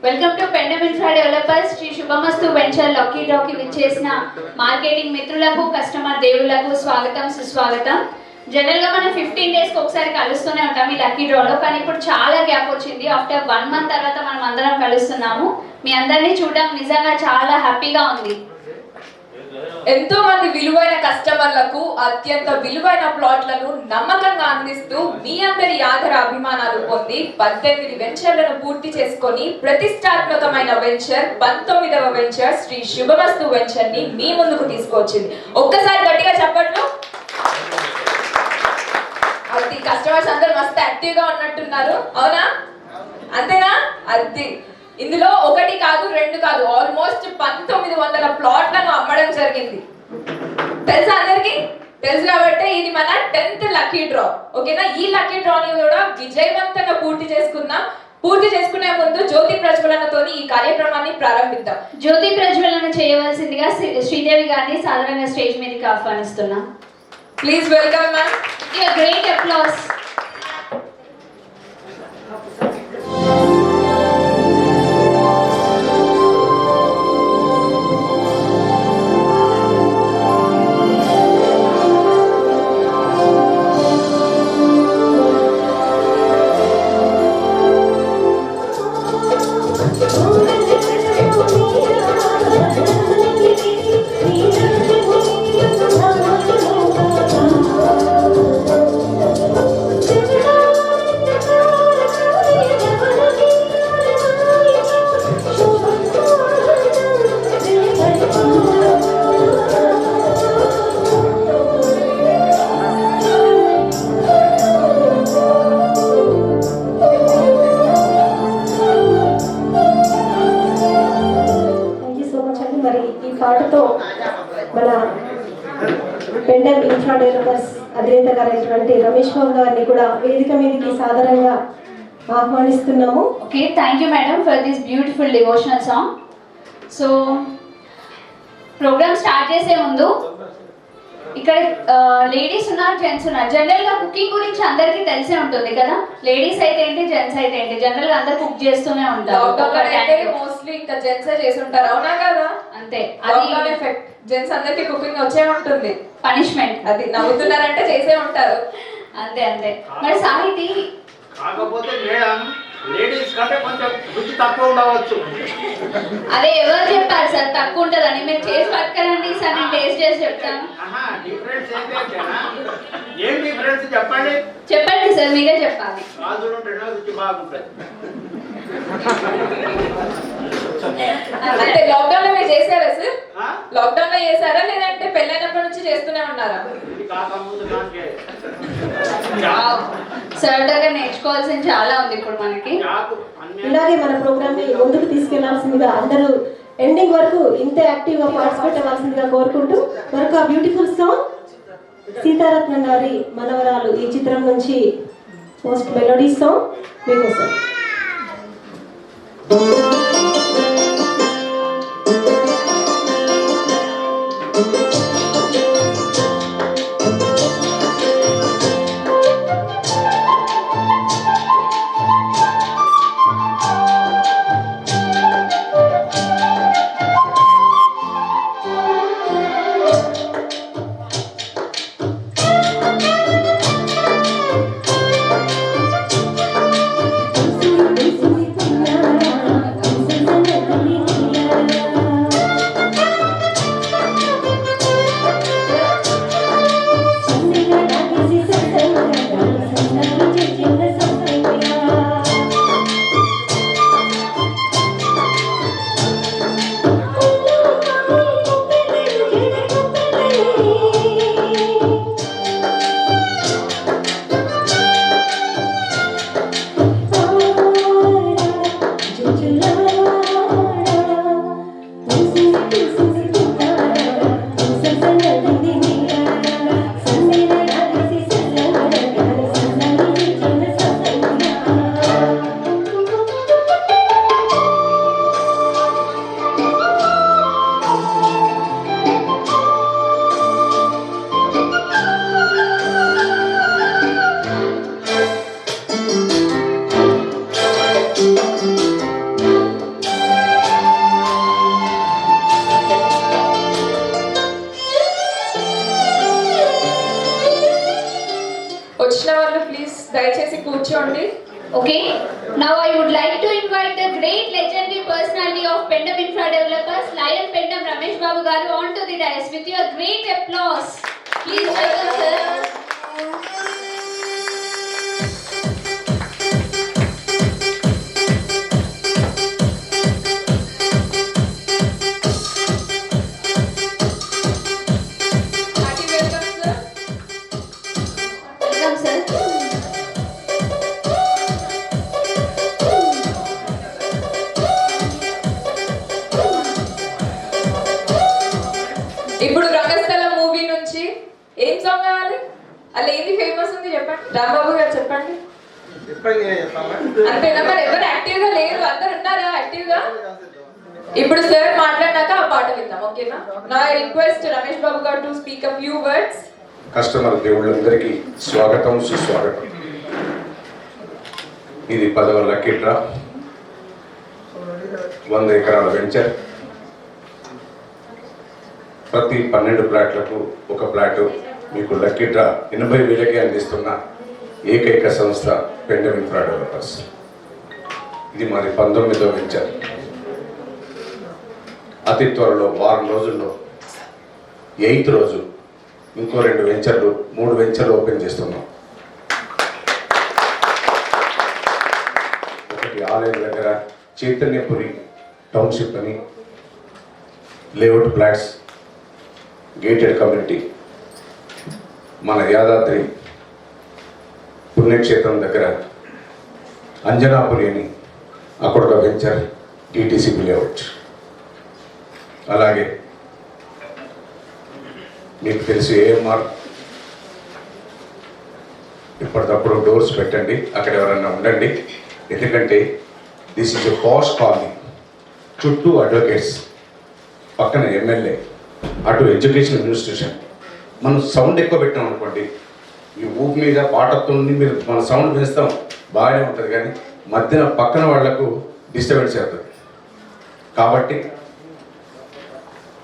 Welcome to Pendam infra developers Sri Shubhamastu venture lucky డ్రాకి విచ్చేసిన marketing మిత్రులకు customer దేవుళ్లకు స్వాగతం సుస్వాగతం. జనరల్గా మనం 15 డేస్కి ఒకసారి కలుస్తూనే ఉంటాం ఈ లక్కీ డ్రాలో, కానీ ఇప్పుడు చాలా గ్యాప్ వచ్చింది. ఆఫ్టర్ 1 మంత్ తర్వాత మనం అందరం కలుస్తున్నాము. మీ అందరినీ చూడడం నిజంగా చాలా హ్యాపీగా ఉంది. ఎంతో మంది విలువైన కస్టమర్లకు అత్యంత విలువైన ప్లాట్లను నమ్మకంగా అందిస్తూ మీ అందరి ఆదర అభిమానాలు పొంది 18 వెంచర్లను పూర్తి చేసుకొని ప్రతిష్టాత్మకమైన venture 19వ venture Shri Shubhamastu venture ని మీ ముందుకు తీసుకొచ్చింది. ఒక్కసారి గట్టిగా చెప్పట్లు. అది కస్టమర్స్ అందరూ మస్తు యాక్టివ్ గా ఉన్నట్టున్నారు, అవునా? అంతేనా? అది ఇందులో ఒకటి కాదు రెండు కాదు, ఆల్మోస్ట్ 1900 ప్లాట్లను అమ్మడం జరిగింది. తెలుసా అందరికి? తెలుసు కాబట్టి ఇది మన 10th లక్కీ డ్రా. ఓకేనా? ఈ లక్కీ డ్రాని కూడా విజయవంతంగా పూర్తి చేసుకుందాం. పూర్తి చేసుకునే ముందు జ్యోతి ప్రజ్వలనతో ఈ కార్యక్రమాన్ని ప్రారంభిద్దాం. జ్యోతి ప్రజ్వలన చేయవలసిందిగా శ్రీదేవి గారిని సాధారణంగా స్టేజ్ మీదకి ఆహ్వానిస్తున్నాం. Please welcome ma'am. Great applause. పాటతో మన పెండమ్ ఇన్ఫ్రా డెవలపర్స్ అధినేత గారైనటువంటి రమేష్ బాబు గారిని కూడా వేదిక మీదకి సాధారణంగా ఆహ్వానిస్తున్నాము. Okay, thank you madam for this beautiful devotional song. So programme start చేసే ముందు ఇక్కడ లేడీస్ ఉన్నారు, జెంట్స్ ఉన్నారు. జనరల్గా కుకింగ్ గురించి అందరికీ తెలిసే ఉంటుంది కదా, లేడీస్ అయితే ఏంటి జెంట్స్ అయితే ఏంటి, జనరల్గా అందరు కుక్ చేస్తూనే ఉంటారు. మోస్ట్లీ ఇంకా జెంట్స్ చేసి ఉంటారు, అవునా కదా? అంతే, అది ఎఫెక్ట్. జెంట్స్ అందరికి కుకింగ్ వచ్చే ఉంటుంది, పనిష్మెంట్. అది నవ్వుతున్నారంటే చేసే ఉంటారు. అంతే అంతే. మరి సాహితీ కాకపోతే మేడం లేడీస్ కంటే కొంచెం రుచి తక్కువ ఉండవచ్చు. అదే ఎవరు చెప్పారు సార్ తక్కువ ఉంటుందని? మీరు చేసి పట్టుకరండి సార్, నేను టేస్ట్ చేసి చెప్తాను. డిఫరెన్స్ ఏం డిఫరెన్స్ చెప్పండి. చెప్పండి సార్, మీరే చెప్పాలి. రాజులు రెండో రుచి బాగుంటుంది. అంటే లాక్డౌన్ లో మీరు చేశారా సార్? లాక్డౌన్ లో చేశారా లేదంటే పెళ్ళైనప్పటి నుంచి చేస్తూనే ఉన్నారా? సరదాగా నేర్చుకోవాల్సిన చాలా ఉంది ఇప్పుడు మనకి. ఇలాగే మన ప్రోగ్రామ్ ని ముందుకు తీసుకెళ్లాల్సిందిగా అందరూ ఎండింగ్ వరకు ఇంత యాక్టివ్ గా పార్టిసిపేట్ అవ్వాల్సిందిగా కోరుకుంటూ మరొక బ్యూటిఫుల్ సాంగ్ సీతారత్నం గారి మనవరాలు ఈ చిత్రం నుంచి మోస్ట్ మెలోడీ సాంగ్ మీకోసం. of Pendam Infra Developers, Lion Pendam Ramesh Babu Garu, on to the dais with your great applause. Please welcome, sir. Happy welcome, sir. Welcome, sir. ఇప్పుడు రంగస్థలం movie నుంచి ఏం song కావాలి? అలా ఏది ఫేమస్ ఉంది చెప్పండి. రాంబాబు గారు చెప్పండి. అంతేనా? మరి ఎవరు యాక్టివ్ గా లేరు, అందరు ఉన్నారా యాక్టివ్ గా? ఇప్పుడు సార్ మాట్లాడినాక ఆ పాట విందాం, ఓకేనా? నా request Ramesh Babu garu to speak a few words. Customer దేవుళ్ళందరికీ స్వాగతం సుస్వాగతం. ఇది 10వ లక్కీ డ్రా, 100 ఎకరాల వెంచర్. ప్రతి 12 ప్లాట్లకు ఒక ప్లాటు మీకు లక్కీ డ్రా 80,000కి అందిస్తున్న ఏకైక సంస్థ పెండమ్ ఇన్ఫ్రా డెవలపర్స్. ఇది మాది 19వ వెంచర్. అతి త్వరలో వారం రోజుల్లో 8th రోజు ఇంకో 2 వెంచర్లు 3 వెంచర్లు ఓపెన్ చేస్తున్నాం. ఒకటి ఆలయం దగ్గర చైతన్యపురి టౌన్షిప్ అని లేఅవుట్ ఫ్లాట్స్, గేటెడ్ కమ్యూనిటీ. మన యాదాద్రి పుణ్యక్షేత్రం దగ్గర అంజనాపురి అని అక్కడ ఒక వెంచర్ టీటీసీపీ లేఅవుట్. అలాగే మీకు తెలుసు ఏఎంఆర్, ఇప్పటికప్పుడు డోర్స్ పెట్టండి, అక్కడ ఎవరన్నా ఉండండి. ఎందుకంటే this is a posh colony, చుట్టూ అడ్వకేట్స్, పక్కన ఎమ్మెల్యే, అటు ఎడ్యుకేషన్ అడ్మినిస్ట్రేషన్. మనం సౌండ్ ఎక్కువ పెట్టాం అనుకోండి, ఈ ఊపు మీద పాటతో మీరు మన సౌండ్ పెంచుతాం బాగానే ఉంటుంది, కానీ మధ్యన పక్కన వాళ్లకు డిస్టర్బెన్స్ అవుతుంది. కాబట్టి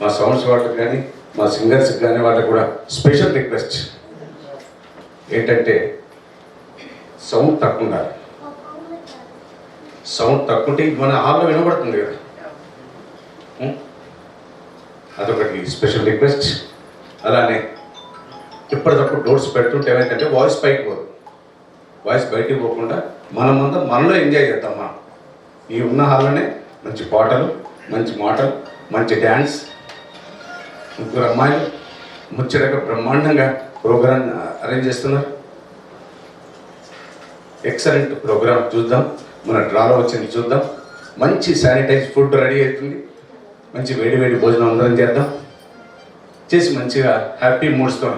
మా సౌండ్స్ వాళ్ళకి కానీ మా సింగర్స్కి కానీ వాళ్ళకి కూడా స్పెషల్ రిక్వెస్ట్ ఏంటంటే సౌండ్ తక్కువ ఉండాలి. సౌండ్ తక్కువ ఉంటే మన హాల్లో వినబడుతుంది కదా, అదొకటి స్పెషల్ రిక్వెస్ట్. అలానే ఇప్పటికప్పుడు డోర్స్ పెడుతుంటే ఏమైందంటే వాయిస్ పైకి పోదు, వాయిస్ బయటికి పోకుండా మనమంతా మనలో ఎంజాయ్ చేద్దాం. మనం ఈ ఉన్న హాల్లోనే మంచి పాటలు, మంచి మాటలు, మంచి డ్యాన్స్. 3 అమ్మాయిలు ముచ్చటగా బ్రహ్మాండంగా ప్రోగ్రామ్ అరేంజ్ చేస్తున్నారు. ఎక్సలెంట్ ప్రోగ్రామ్ చూద్దాం. మన డ్రాలో వచ్చింది చూద్దాం. మంచి శానిటైజ్ ఫుడ్ రెడీ అవుతుంది. మంచి వేడి వేడి భోజనం అందరం చేద్దాం. చేసి మంచిగా హ్యాపీ మూడ్స్తో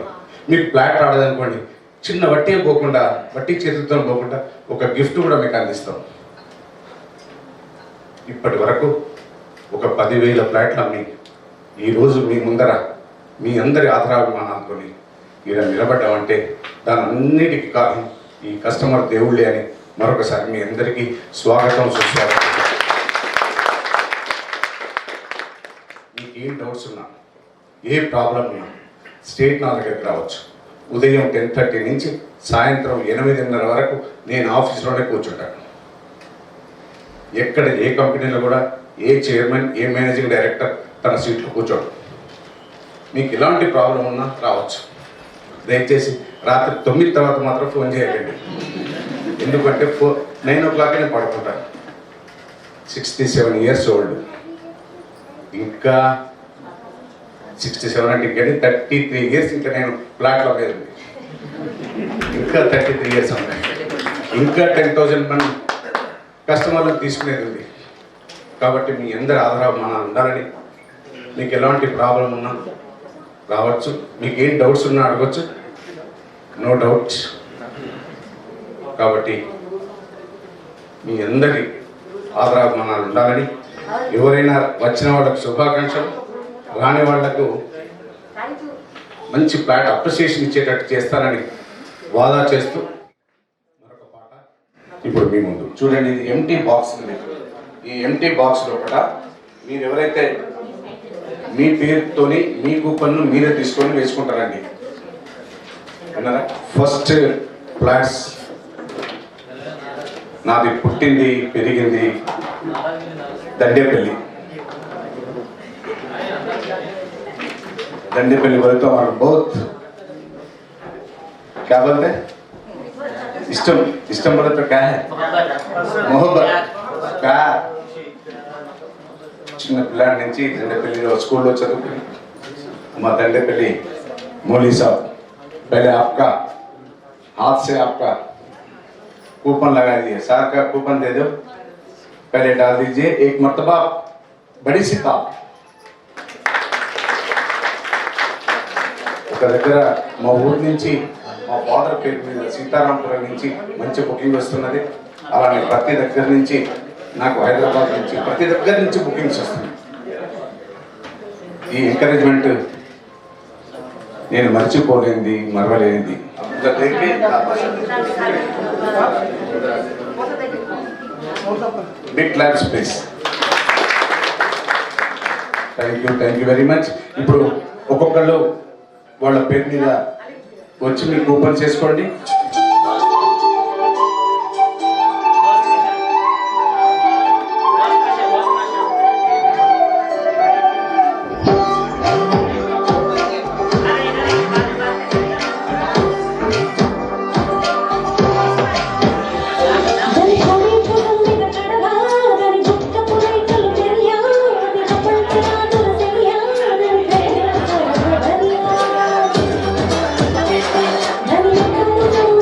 మీకు ఫ్లాట్ రాలేదనుకోండి, చిన్న వడ్డీ పోకుండా, వడ్డీ చేతులతో పోకుండా ఒక గిఫ్ట్ కూడా మీకు అందిస్తాం. ఇప్పటి వరకు ఒక 10,000 ఫ్లాట్లు అమ్మి ఈరోజు మీ ముందర మీ అందరి ఆధారాభిమానాలతో ఇలా నిలబడ్డామంటే దాని అన్నిటికీ కారణం ఈ కస్టమర్ దేవుళ్ళే అని మరొకసారి మీ అందరికీ స్వాగతం సుస్వాగతం. మీకు ఏం డౌట్స్ ఉన్నా, ఏ ప్రాబ్లం ఉన్నా స్టేట్ నా దగ్గరికి రావచ్చు. ఉదయం 10:30 నుంచి సాయంత్రం 8:30 వరకు నేను ఆఫీస్లోనే కూర్చుంటాను. ఎక్కడ ఏ కంపెనీలో కూడా ఏ చైర్మన్, ఏ మేనేజింగ్ డైరెక్టర్ తన సీట్లో కూర్చోడు. మీకు ఎలాంటి ప్రాబ్లం ఉన్నా రావచ్చు. దయచేసి రాత్రి 9 తర్వాత మాత్రం ఫోన్ చేయకండి. ఎందుకంటే 9 o'clock నేను పడుకుంటాను. 67 years ఓల్డ్. ఇంకా 67 అంటే ఇంకా 33 years ఇంకా నేను ఫ్లాట్లో లేదు. ఇంకా 33 years ఉన్నాయి. ఇంకా 10,000 మంది కస్టమర్లు తీసుకునేది ఉంది. కాబట్టి మీ అందరి ఆధారం మన ఉండాలని, మీకు ఎలాంటి ప్రాబ్లం ఉన్నా రావచ్చు. మీకు ఏం డౌట్స్ ఉన్నా అడగచ్చు, నో డౌట్స్. కాబట్టి మీ అందరి ఆదరాభిమానాలు ఉండాలని, ఎవరైనా వచ్చిన వాళ్ళకు శుభాకాంక్షలు, రాని వాళ్లకు మంచి ఫ్లాట్ అప్రిసియేషన్ ఇచ్చేటట్టు చేస్తానని వాదా చేస్తూ మరొక పాట ఇప్పుడు మీ ముందు చూడండి. ఇది ఎంటీ బాక్స్ ఉంది. ఈ ఎంటీ బాక్స్ లోపల మీరు ఎవరైతే మీ పేరుతోని మీ కూపన్ను మీరే తీసుకొని వేసుకుంటారండి. అన్నారా? ఫస్ట్ ఫ్లాట్స్ నాది పుట్టింది పెరిగింది దండేపల్లి. डंडीपल्ली बोले तो हमारा बहुत क्या बोलते हैं इष्टम इष्टम बोले तो क्या है मोहब्बत प्यार చిన్న పిల్లాడి నుంచి దండేపల్లిలో స్కూల్లో చదువుకుని మా దండేపల్లి मौली साहब पहले आपका हाथ से आपका कूपन लगा दिए सर का कूपन दे दो पहले डाल दीजिए एक मर्तबा बड़ी सी ताप ఒక దగ్గర మా ఊరు నుంచి మా ఫాదర్ పేరు మీద సీతారాంపురం నుంచి మంచి బుకింగ్ వస్తున్నది అలానే ప్రతి దగ్గర నుంచి నాకు హైదరాబాద్ నుంచి ప్రతి దగ్గర నుంచి బుకింగ్స్ వస్తున్నాయి ఈ ఎంకరేజ్మెంట్ నేను మర్చిపోలేనిది మరవలేనిది big claps please thank you very much ఇప్పుడు ఒక్కొక్కళ్ళు వాళ్ళ పేరు మీద వచ్చి మీరు కూపన్ చేసుకోండి Dhani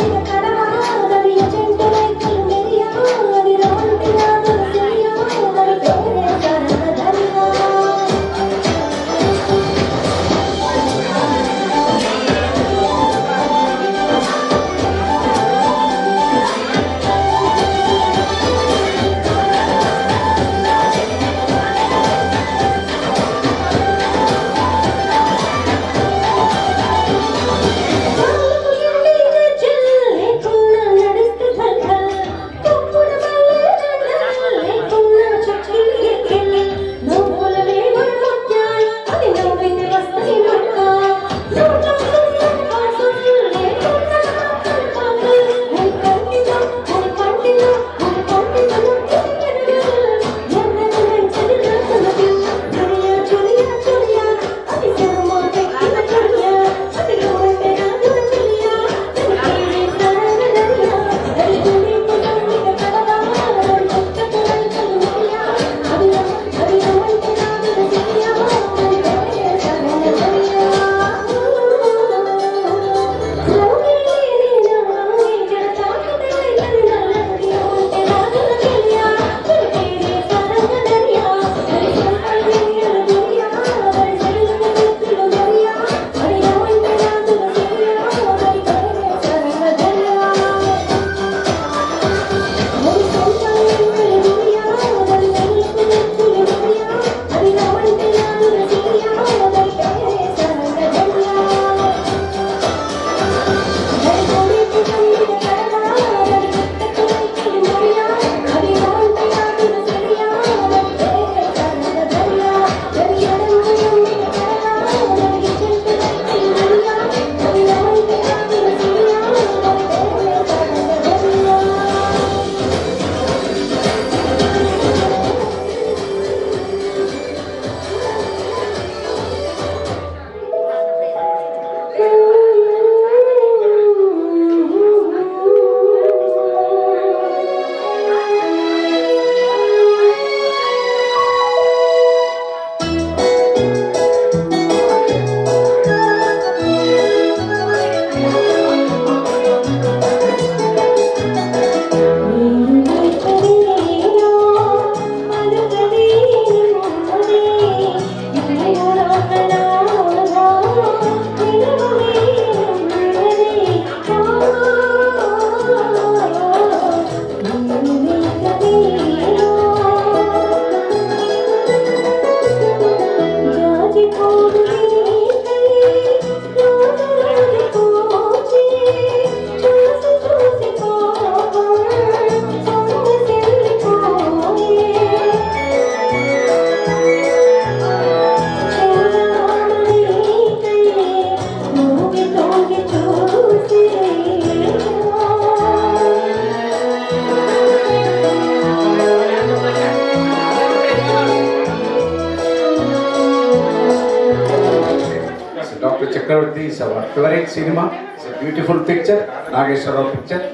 Chakravarthy is our favourite cinema. It's beautiful picture. Nageswara Rao picture.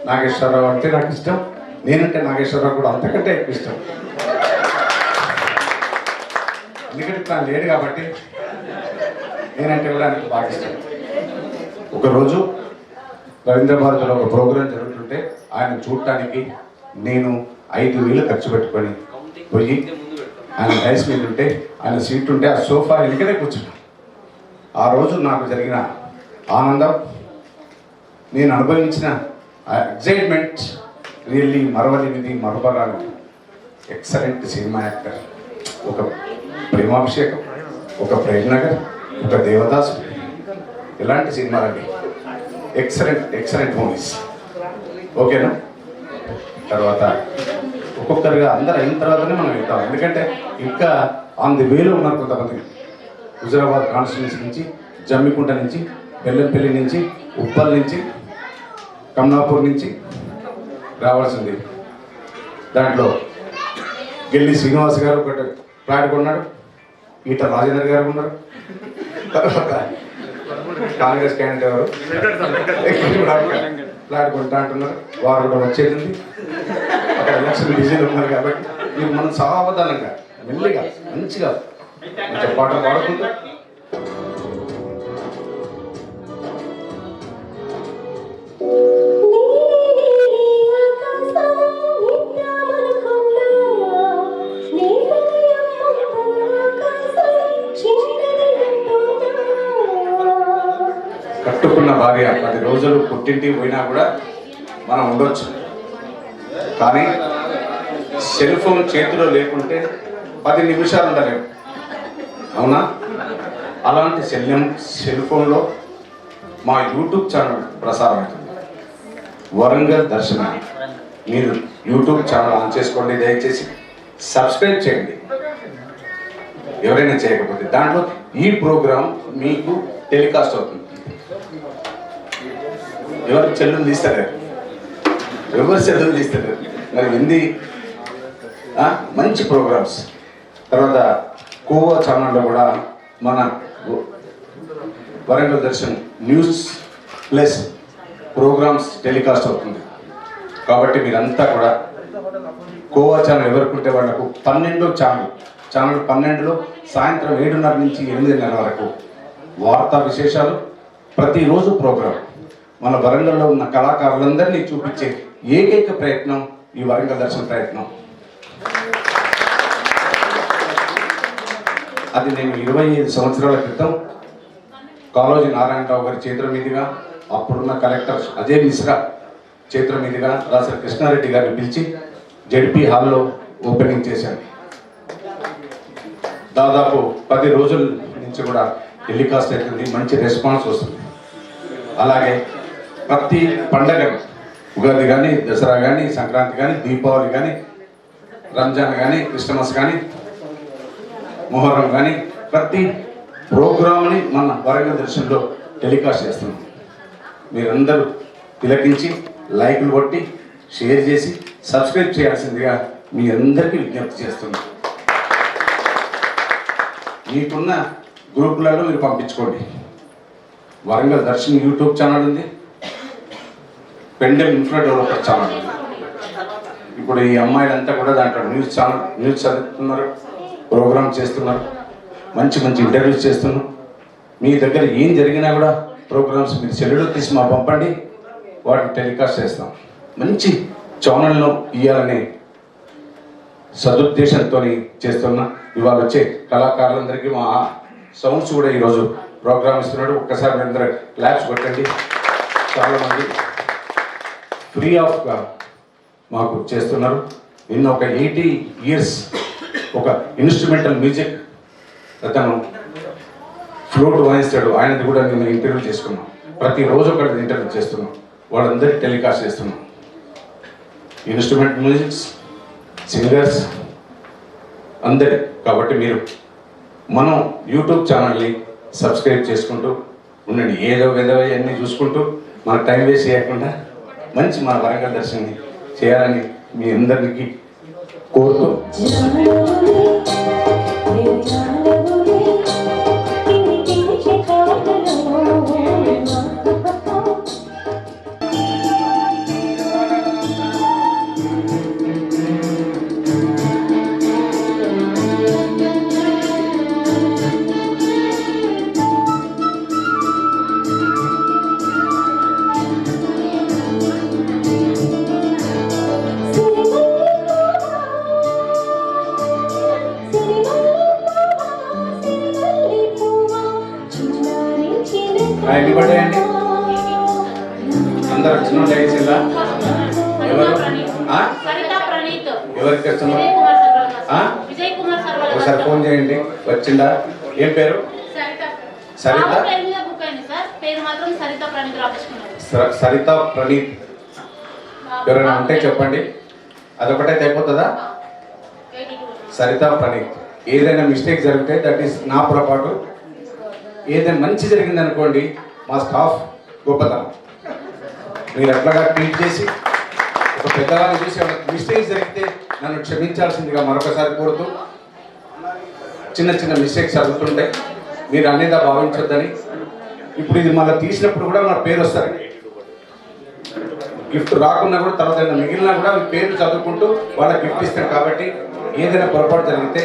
Nageswara Rao అంటే నాకు ఇష్టం. నేనంటే నాగేశ్వరరావు కూడా అంతకంటే ఎక్కువ ఇష్టం. ఎందుకంటే తను లేడు కాబట్టి నేనంటే కూడా ఆయనకు బాగా ఇష్టం. ఒకరోజు రవీంద్ర భారతిలో ఒక ప్రోగ్రాం జరుగుతుంటే ఆయన చూడటానికి నేను 5,000 ఖర్చు పెట్టుకొని పోయి ఆయన డైస్ మీద ఉంటే ఆయన సీట్ ఉంటే ఆ సోఫా వెనుకనే కూర్చున్నాను. ఆ రోజు నాకు జరిగిన ఆనందం, నేను అనుభవించిన ఎగ్జైట్మెంట్ రియల్లీ మరవలేనిది, మరవరాలు. Excellent cinema actor. ఒక ప్రేమాభిషేకం, ఒక ప్రేమ్నగర్, ఒక దేవదాసు, ఇలాంటి సినిమాలండి. Excellent movies. ఓకేనా? తర్వాత ఒక్కొక్కరుగా అందరు అయిన తర్వాతనే మనం వెళ్తాం. ఎందుకంటే ఇంకా ఆన్ ది వేలో ఉన్నారు కొంతమంది. హుజరాబాద్ కాన్స్టిట్యున్సీ నుంచి, జమ్మికుంట నుంచి, బెల్లంపల్లి నుంచి, ఉప్పల్ నుంచి, కమలాపూర్ నుంచి రావాల్సింది. దాంట్లో గెల్లి శ్రీనివాస్ గారు ఒకటి ఫ్లాట్ కొన్నాడు. ఈట రాజేందర్ గారు ఉన్నారు. తర్వాత కాంగ్రెస్ క్యాండిడేట్ ఎవరు ఫ్లాట్ కొంటా అంటున్నారు. వారు కూడా వచ్చేది అక్కడ ఎలక్షన్ బిజీలు ఉన్నారు కాబట్టి మీరు మనం సావధానంగా మెల్లిగా మంచిగా పాటలు పాడుకుంటూ కట్టుకున్న భార్య 10 రోజులు పుట్టింటికి పోయినా కూడా మనం ఉండొచ్చు. కానీ సెల్ ఫోన్ చేతిలో లేకుంటే 10 నిమిషాలు ఉండలేము. అవునా? అలాంటి సెల్ ఫోన్లో మా యూట్యూబ్ ఛానల్ ప్రసారం అవుతుంది, వరంగల్ దర్శనం. మీరు యూట్యూబ్ ఛానల్ ఆన్ చేసుకోండి, దయచేసి సబ్స్క్రైబ్ చేయండి ఎవరైనా చేయకపోతే. దాంట్లో ఈ ప్రోగ్రాం మీకు టెలికాస్ట్ అవుతుంది. ఎవరు చెల్లులు తీస్తారు? ఎవరు చెల్లులు తీస్తారు? మరి హిందీ మంచి ప్రోగ్రామ్స్. తర్వాత కోవా ఛానల్లో కూడా మన Warangal Darshan news plus programs telecast అవుతుంది. కాబట్టి మీరంతా కూడా కోవా ఛానల్ ఎవరుకుంటే వాళ్ళకు 12 ఛానల్ 12లో సాయంత్రం 7:30 నుంచి 8:30 వరకు వార్తా విశేషాలు, ప్రతిరోజు ప్రోగ్రాం. మన వరంగల్లో ఉన్న కళాకారులందరినీ చూపించే ఏకైక ప్రయత్నం ఈ వరంగల్ దర్శన ప్రయత్నం. అది నేను 25 సంవత్సరాల క్రితం కాళోజీ నారాయణరావు గారి చేతుల మీదుగా, అప్పుడున్న కలెక్టర్ అజయ్ మిశ్రా చేతుల మీదుగా రాసరి కృష్ణారెడ్డి గారిని పిలిచి జెడ్పీ హాల్లో ఓపెనింగ్ చేశాను. దాదాపు 10 రోజుల నుంచి కూడా టెలికాస్ట్ అవుతుంది, మంచి రెస్పాన్స్ వస్తుంది. అలాగే ప్రతి పండగ, ఉగాది కానీ, దసరా కానీ, సంక్రాంతి కానీ, దీపావళి కానీ, రంజాన్ కానీ, క్రిస్టమస్ కానీ, మొహర్రం కానీ, ప్రతి ప్రోగ్రామ్ని మన వరంగల్ దర్శన్లో టెలికాస్ట్ చేస్తున్నాం. మీరందరూ తిలకించి లైక్లు కొట్టి షేర్ చేసి సబ్స్క్రైబ్ చేయాల్సిందిగా మీ అందరికీ విజ్ఞప్తి చేస్తున్నాం. మీకున్న గ్రూపులలో మీరు పంపించుకోండి. వరంగల్ దర్శన్ యూట్యూబ్ ఛానల్ ఉంది, పెండెల్ ఇన్ఫ్రా డెవలపర్ ఛానల్ ఉంది. ఇప్పుడు ఈ అమ్మాయిలంతా కూడా దాంట్లో న్యూస్ చదువుతున్నారు, ప్రోగ్రామ్ చేస్తున్నారు, మంచి ఇంటర్వ్యూస్ చేస్తున్నారు. మీ దగ్గర ఏం జరిగినా కూడా ప్రోగ్రామ్స్ మీరు సెల్లులో తీసి మా పంపండి, వాటిని టెలికాస్ట్ చేస్తాం. మంచి ఛానల్లో ఇవ్వాలనే సదుద్దేశంతో చేస్తున్నా. ఇవాళ వచ్చే కళాకారులందరికీ మా సౌండ్స్ కూడా ఈరోజు ప్రోగ్రామ్ ఇస్తున్నాడు. ఒక్కసారి మీ అందరూ క్లాప్స్ కొట్టండి. చాలామంది ఫ్రీ ఆఫ్గా మాకు చేస్తున్నారు. నిన్న ఒక 80 years ఒక ఇన్స్ట్రుమెంటల్ మ్యూజిక్ అతను ఫ్లూట్ వాయిస్తాడు, ఆయనది కూడా నేను ఇంటర్వ్యూ చేసుకున్నాం. ప్రతిరోజు ఒకటి ఇంటర్వ్యూ చేస్తున్నాం, వాళ్ళందరికీ టెలికాస్ట్ చేస్తున్నాం. ఇన్స్ట్రుమెంట్ మ్యూజిక్స్, సింగర్స్ అందరి. కాబట్టి మీరు మనం యూట్యూబ్ ఛానల్ని సబ్స్క్రైబ్ చేసుకుంటూ ఉండండి. ఏదో అన్నీ చూసుకుంటూ మన టైం వేస్ట్ చేయకుండా మంచి మన వరంగల్ దర్శన్ని చేయాలని మీ అందరికీ కోరుతూ జానవులే ఎన్ని పడ్డాయండి? అందరు వచ్చిన లేచిందా? ఎవరు ఆ? సరిత ప్రణీత్ ఎవరికి వస్తున్నారు? విజయ్ కుమార్ సర్వల్ ఆ? విజయ్ కుమార్ సర్వల్ ఒకసారి ఫోన్ చేయండి. వచ్చిందా? ఏం పేరు? సరిత సరిత? బాబు పేరు మీద బుక్ అయింది సార్, పేరు మాత్రం సరిత ప్రణీత్ రాపించుకున్నారు. సరిత ప్రణీత్ ఎవరైనా ఉంటే చెప్పండి. అదొకటైతే అయిపోతుందా? సరిత ప్రణీత్. ఏదైనా మిస్టేక్ జరిగితే దట్ ఈస్ నా పొరపాటు. ఏదైనా మంచి జరిగింది అనుకోండి, మా స్టాఫ్ గొప్పతనం. మీరు అట్లాగా ట్రీట్ చేసి ఒక పెద్దవాళ్ళని చూసి మిస్టేక్స్ జరిగితే నన్ను క్షమించాల్సిందిగా మరొకసారి కోరుతూ, చిన్న చిన్న మిస్టేక్స్ జరుగుతుంటాయి, మీరు అనేదా భావించొద్దని. ఇప్పుడు ఇది మళ్ళీ తీసినప్పుడు కూడా మన పేరు వస్తుంది. గిఫ్ట్ రాకున్నా కూడా తర్వాత మిగిలినా కూడా మీ పేరు చదువుకుంటూ వాళ్ళకి గిఫ్ట్ ఇస్తాం. కాబట్టి ఏదైనా పొరపాటు జరిగితే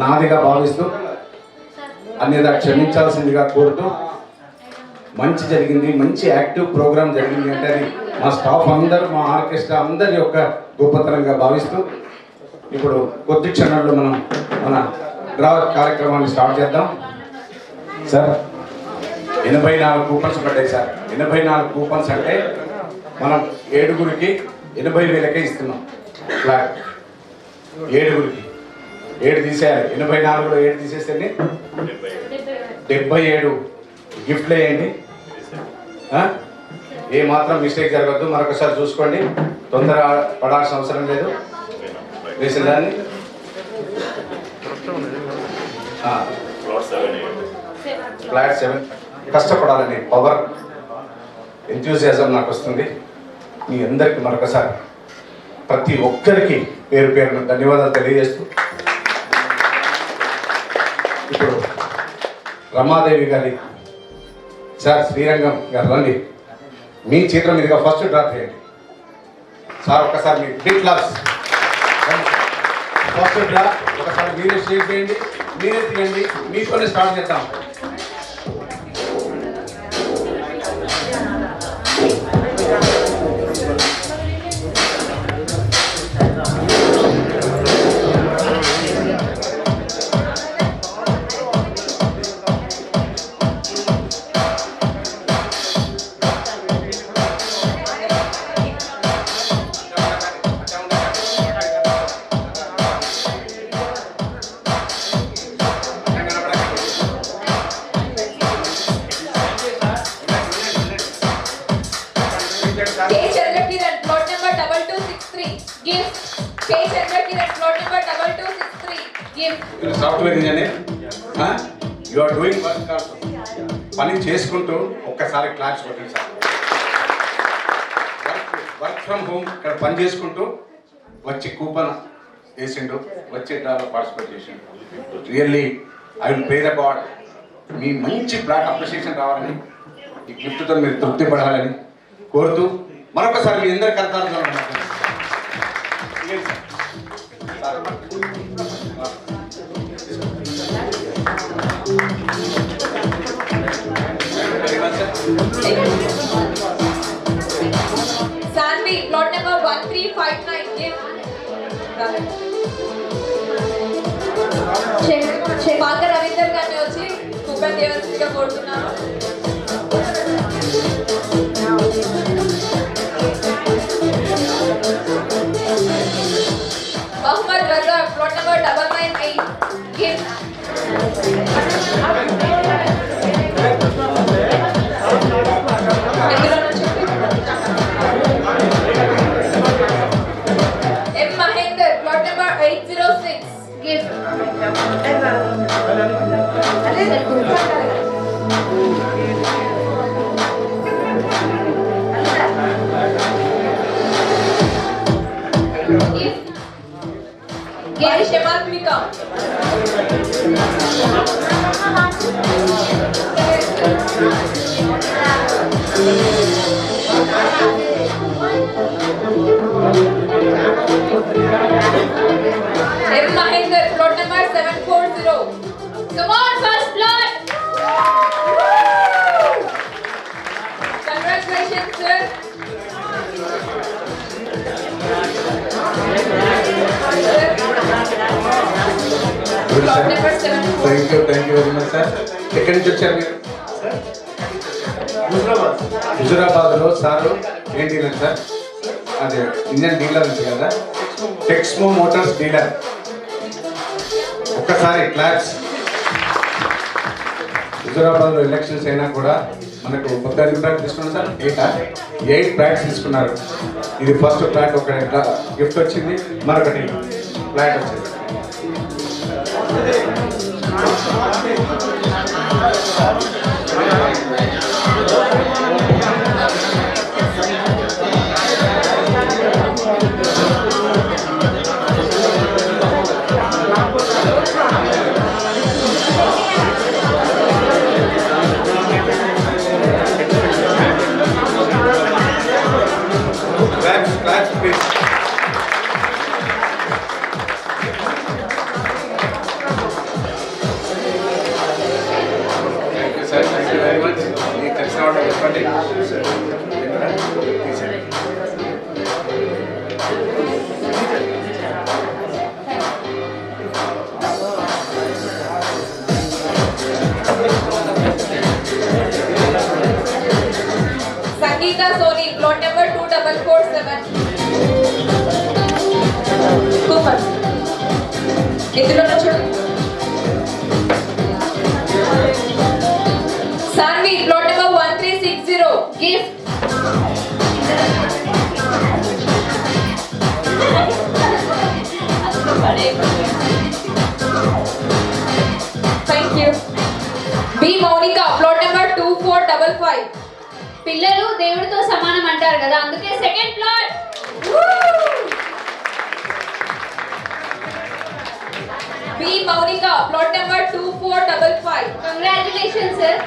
నాదిగా భావిస్తూ అన్యదా క్షమించాల్సిందిగా కోరుతూ, మంచి జరిగింది, మంచి యాక్టివ్ ప్రోగ్రామ్ జరిగింది అంటే అది మా స్టాఫ్ అందరూ, మా ఆర్కెస్ట్రా అందరి యొక్క గొప్పతనంగా భావిస్తూ, ఇప్పుడు కొద్ది క్షణాల్లో మనం మన డ్రా కార్యక్రమాన్ని స్టార్ట్ చేద్దాం. సార్ 84 కూపన్స్ పడ్డాయి సార్. 84 కూపన్స్ అంటే మనం 7గురికి 80,000కే ఇస్తున్నాం ఫ్లాట్. 7గురికి 7 తీసేయాలి. 84లో 7 తీసేస్తే 77 గిఫ్ట్లు వేయండి. ఏ మాత్రం మిస్టేక్ జరగద్దు. మరొకసారి చూసుకోండి, తొందర పడాల్సిన అవసరం లేదు. వేసిన దాన్ని ఫ్లాట్ 7 కష్టపడాలని పవర్ ఎంతూజియాజం నాకు వస్తుంది. మీ అందరికీ మరొకసారి ప్రతి ఒక్కరికి పేరు పేరున ధన్యవాదాలు తెలియజేస్తూ, ఇప్పుడు రమాదేవి గారి సార్, శ్రీరంగం గారు రండి. మీ చిత్రం మీదుగా ఫస్ట్ డ్రా చేయండి సార్. ఒక్కసారి మీ బిగ్ క్లాస్ ఫస్ట్ డ్రా ఒకసారి మీరే షేర్ చేయండి, మీరే తీయండి. మీతోనే స్టార్ట్ చేద్దాం. K. Chandrakiran, plot number 2263. Give. K. Chandrakiran, plot number 2263. Give. Software engineer, you are doing work also. పని చేసుకుంటూ ఒక్కసారి క్లాస్ కొట్టండి సార్. వర్క్ ఫ్రమ్ హోమ్ ఇక్కడ పని చేసుకుంటూ వచ్చి కూపన్ వేసిండు, వచ్చి డ్రాలో పార్టిసిపేట్ చేసిండు. Really I will pray the God మీ మంచి బ్లాక్ అప్రిషియేషన్ రావాలని, ఈ గిఫ్ట్తో మీరు తృప్తి పడాలని కోరుతూ, మరొకసారి మీ అందరి కర్తార్థం Sanvi, plot number 1359. Give. పాక రవీందర్ గారిని వచ్చి కూపన్ దేవస్థగా కోరుతున్నాను. Mohammed Raza, plot number 998. Give. M Mahender, plot number 806. Give. Gary Shematmika. M. Mahinder, plot number 740. Come on, first plot. Congratulations, sir. Plot number 740. Thank you very much sir. ఎక్కడి నుంచి వచ్చారు మీరు? హుజురాబాద్లో sir ఏం డీలర్ సార్? అదే ఇంజన్ డీలర్ ఉంది కదా, Texmo Motors dealer. ఒక్కసారి class. హుజురాబాద్లో elections అయినా కూడా మనకు కొత్త ఎన్ని ప్లాట్ తీసుకున్నారు సార్? 8 ప్లాట్స్ తీసుకున్నారు. ఇది ఫస్ట్ ప్లాట్, ఒక గిఫ్ట్ వచ్చింది, మరొకటి ఫ్లాట్ వచ్చింది. Claps, please. Thank you, sir. Thank you very much. మీకు తెలిసిన వాళ్ళు చెప్పండి. Sangeeta Soni, plot number 2447. Cooper. ఇందులో చూడు. Sanvi, plot number 1360. Gift. Thank you. B Monica, plot number 2455. పిల్లలు దేవుడితో సమానం అంటారు కదా, అందుకే second plot. B Monica, plot number 2455. Congratulations sir.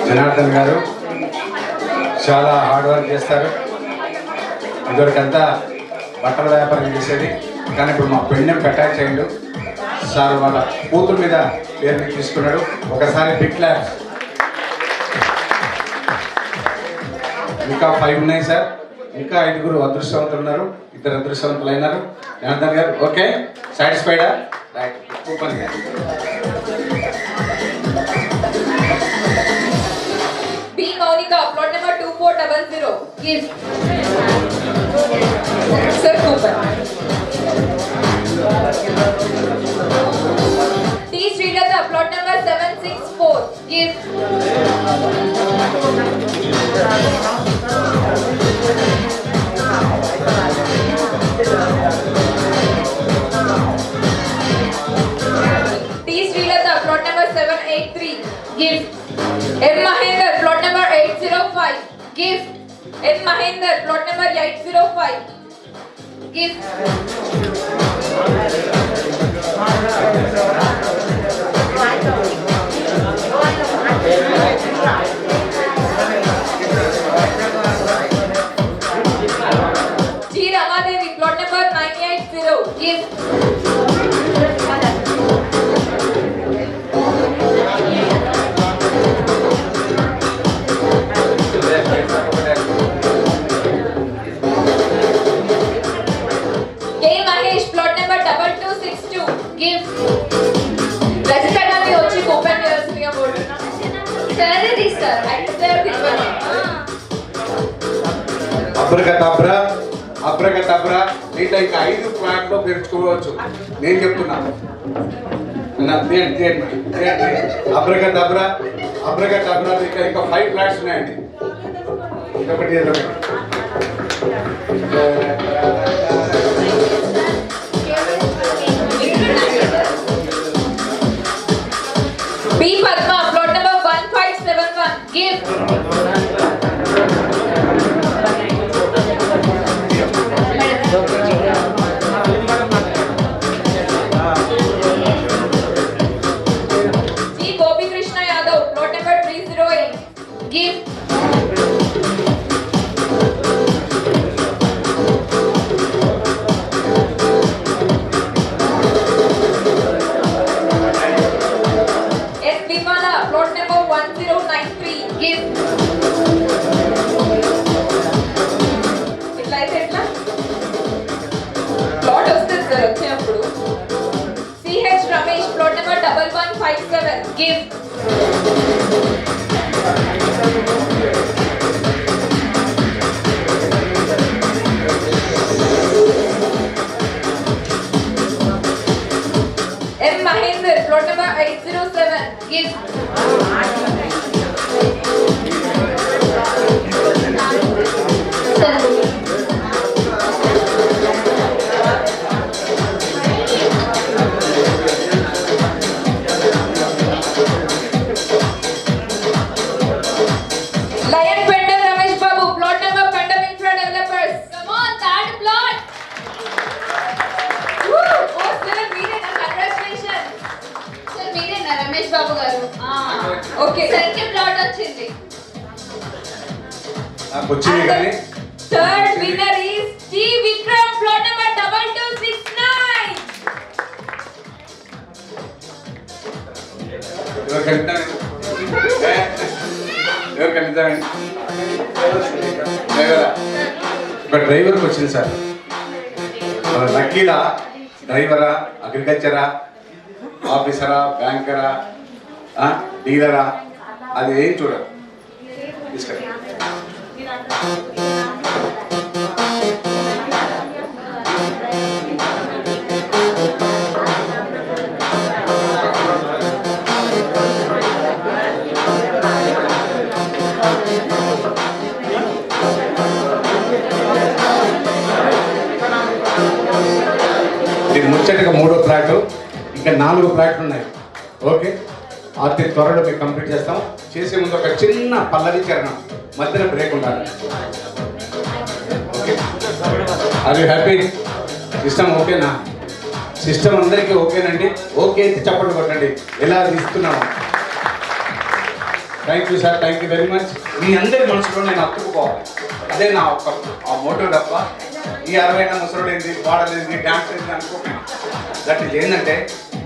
Janardhan గారు చాలా హార్డ్ వర్క్ చేస్తారు. ఇదివరకంతా బట్టల వ్యాపారం చేసేది, కానీ ఇప్పుడు మా పెండెం అటాచ్ అయ్యిండు సార్. వాళ్ళ కూతురు మీద పేరు తీసుకున్నాడు. ఒకసారి బిగ్ క్లాస్. ఇంకా 5 ఉన్నాయి సార్. ఇంకా 5 అదృష్టవంతులు ఉన్నారు. 2 అదృష్టవంతులు అయినారు. జనార్దన్ గారు ఓకే, సాటిస్ఫైడా? రైట్, కూపన్ గారు. B Monica, plot number 2400. Gift. Sir Cooper. T Srilata, plot number 764. Gift. T Srilata, plot number 783. Gift. M Mahendra, plot number 805. Gift. M Mahendra, plot number 805. Gift. G Ramadevi, plot number 980. Gift. K Mahesh, plot number 2262. Gift. రజితగాని వచ్చి open చేయాల్సిందిగా కోరుతున్నాం. సరే తీస్తారు. అబ్రగదబ్రా అబ్రగదబ్రా. నీతో ఇంకా 5 ఫ్లాట్లో పెంచుకోవచ్చు. నేను చెప్తున్నాను. అబ్రగదబ్రా అబ్రగదబ్రా. ఇంకా 5 ఫ్లాట్స్ ఉన్నాయండి. ఇదొకటి ఇదొకటి. B Padma, plot number 1571. Gift. G Gopi Krishna Yadav, plot number 308. Gift. నాకు వచ్చింది కానీ third winner is G Vikram, plot number 2269. ఎవరు కలుగుతారండి డ్రైవరా ఒక డ్రైవర్కి వచ్చింది సార్ మన లక్కీలా డ్రైవరా అగ్రికల్చరా ఆఫీసరా బ్యాంకరా డీలరా అది ఏం చూడరు తీసుకెళ్ళి ఇది ముచ్చటగా 3వ ఫ్లాట్ ఇంకా 4 ఫ్లాట్లు ఉన్నాయి. ఓకే అతి త్వరలో మేము కంప్లీట్ చేస్తాం. చేసే ముందు ఒక చిన్న పల్లవీకరణం మధ్యన బ్రేక్ ఉండాలి. ఓకే అది హ్యాపీ సిస్టమ్ ఓకేనా? సిస్టమ్ అందరికీ ఓకేనండి? ఓకే అయితే చప్పట్లు కొట్టండి. ఎలా ఇస్తున్నాము? Thank you sir, thank you very much. మీ అందరి మనసులో నేను అతుక్కుపోవాలి, అదే నా ఒక్క ఆ మోటో తప్ప ఈ 60 ముసరుడేంది వాడలేంది డ్యాన్స్ ఏంది అనుకోకండి. దట్ ఇది ఏంటంటే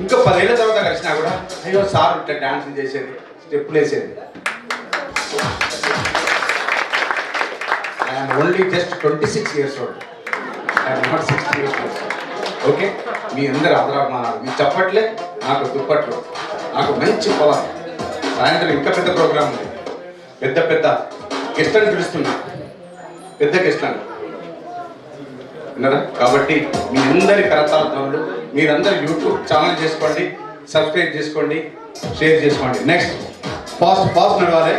ఇంకా 10 ఏళ్ళ తర్వాత కలిసినా కూడా అయ్యో సార్ ఇట్లా డ్యాన్స్ చేసేది, స్టెప్పులు వేసేది. I'm only just 26 years old. I'm not 60 years old. Okay మీ అందరు అదరామానాలు, మీ చప్పట్లే నాకు దుప్పట్లు, నాకు మంచి పొలం. సాయంత్రం ఇంకా పెద్ద ప్రోగ్రామ్ ఉంది, పెద్ద పెద్ద గెస్ట్లను పిలుస్తున్నా, పెద్ద గెస్ట్లను విన్నారా? కాబట్టి మీ అందరి కరతాల ధ్వనులు, మీరందరూ యూట్యూబ్ ఛానల్ చేసుకోండి, సబ్స్క్రైబ్ చేసుకోండి, షేర్ చేసుకోండి. నెక్స్ట్ ఫాస్ట్ నడవాలి.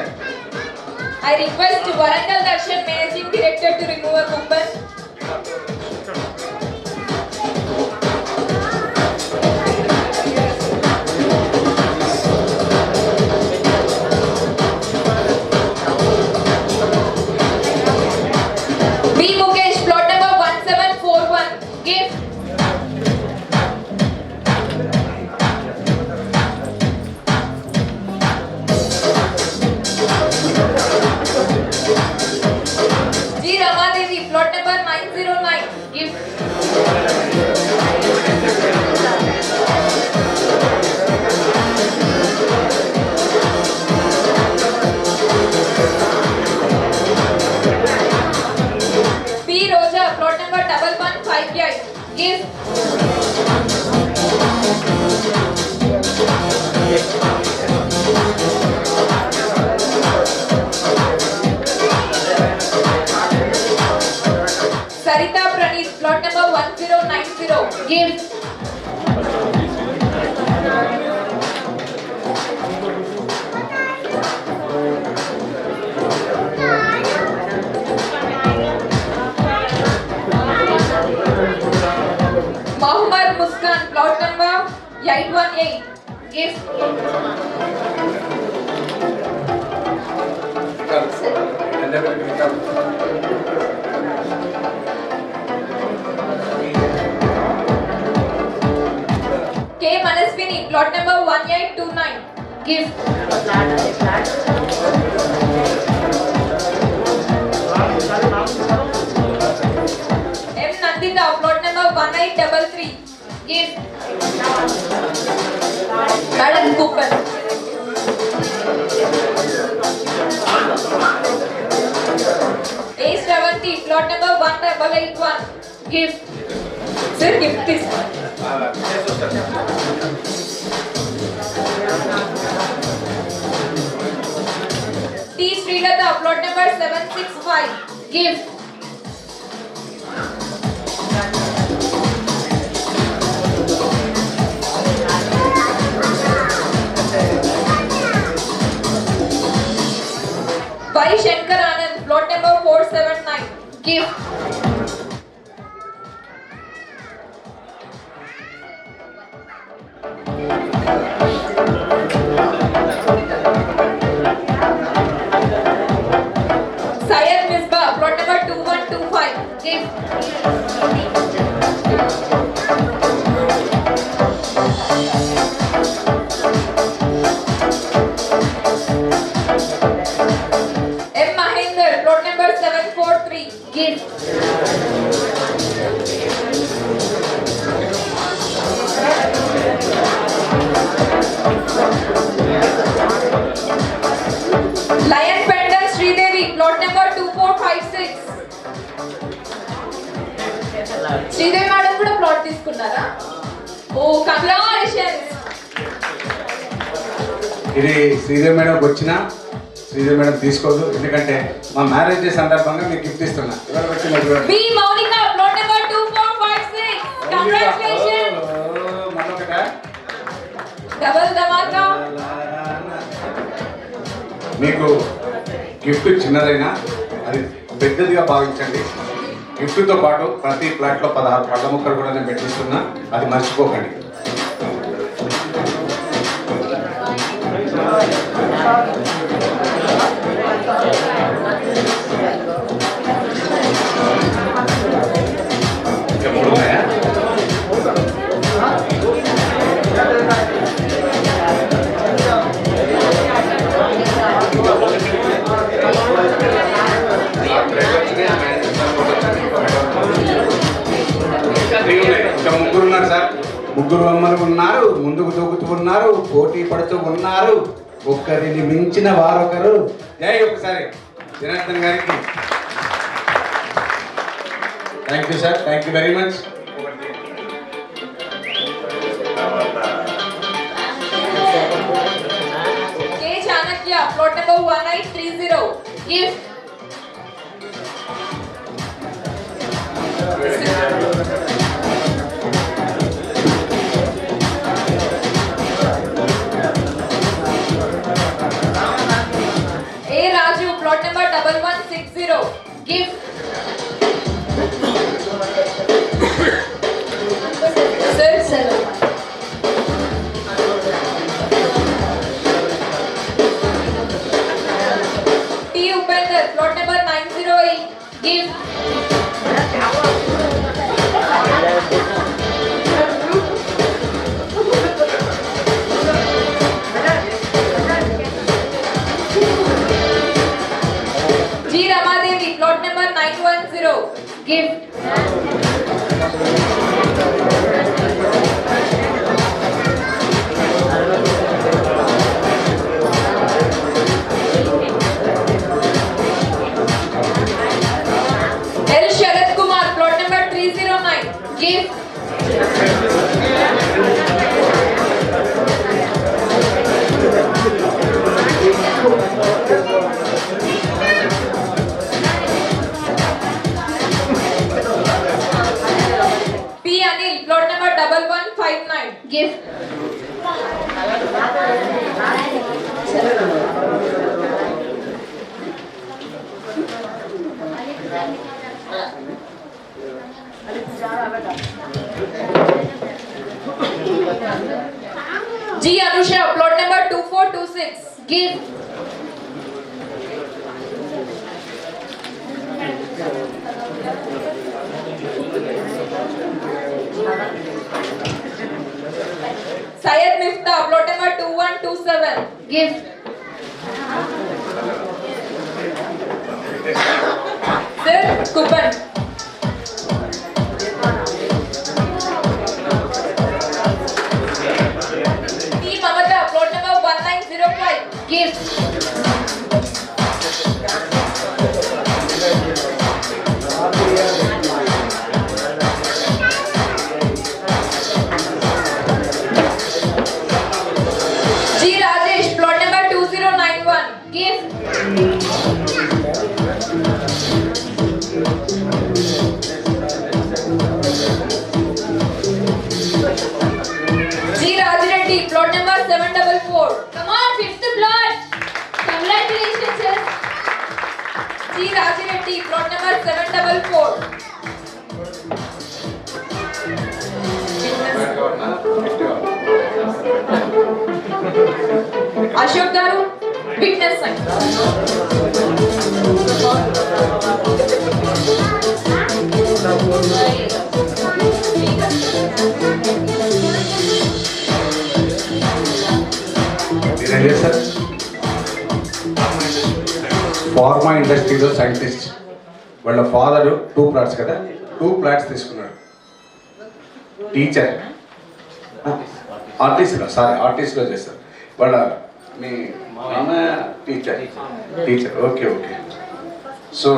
I request Warangal Darshan Managing Director to remove a coupon. B Mukesh, plot number 1741. Gift. G Ramadevi, plot number 909. Gift. P Roja, plot number 1158. Gift. Sarita Praneeth, plot number 1090. Gift. Mohammad Muskan, plot number 818. Gift. K Manaswini, plot number 1829. Gift. M Nandita, plot number 1833. Gift. Madam coupon. A Shravanti, plot number 1881. Gift. Sir, gift this. T Srilata, plot number 765. Gift. Y Shankar Anand, plot number 479. Gift. Syed Misbah, plot number 2125. Gift. M Mahendra, plot number gift. Lion pandal Sridevi plot number 2456. Sridevi madam కూడా plot తీసుకున్నారా? ఓ congratulations. ఇది శ్రీదేవి మేడంకి వచ్చిన Sridevi madam తీసుకోదు, ఎందుకంటే మా marriage day సందర్భంగా మీకు గిఫ్ట్ ఇస్తున్నా. ఎవరు వచ్చిన B Mounika plot number 2456. Congratulations. మరొకటా? డబుల్ ధమాకా. మీకు గిఫ్ట్ చిన్నదైనా అది పెద్దదిగా భావించండి. గిఫ్ట్తో పాటు ప్రతి ప్లాట్లో 16 పళ్ళ ముక్కలు కూడా నేను పెట్టిస్తున్నా, అది మర్చిపోకండి. ఇంకా 3 ఉన్నాయా? ఇంకా 3 ఉన్నారు సార్. 3 అమ్మలు ఉన్నారు, ముందుకు దూకుతూ ఉన్నారు, పోటీ పడుతూ ఉన్నారు. ఒక్కరిని మించిన వారొకరు. జై ఒకసారి జనార్దన్ గారికి. Thank you sir, thank you very much. K Chanakya plot number 1830. Gift. A Raju plot number 1160. Gift. Sir T Upender plot number 908. Gift. G Ramadevi plot number 910. Gift. L Sharath Kumar plot number 309. Gift. P Anil plot number 1159. Gift. G Anusha plot number 2426. Gift. Syed Mifta plot number 2127. Gift. Sir coupon. T Mamata plot number 1905. Gift. G Rajesh plot number 2091. Gift. G Rajireddy plot number 744. Come on, fifth plot. Congratulations, sir. G Rajireddy plot number 744. Ashok garu witness అండి. మీరేం చేస్తారు? Pharma ఇండస్ట్రీలో scientist. వాళ్ళ father 2 plots కదా, 2 plots తీసుకున్నాడు. Teacher ఆర్టీసీలో చేస్తారు. వాళ్ళ మీ మామ టీచర్ ఓకే. సో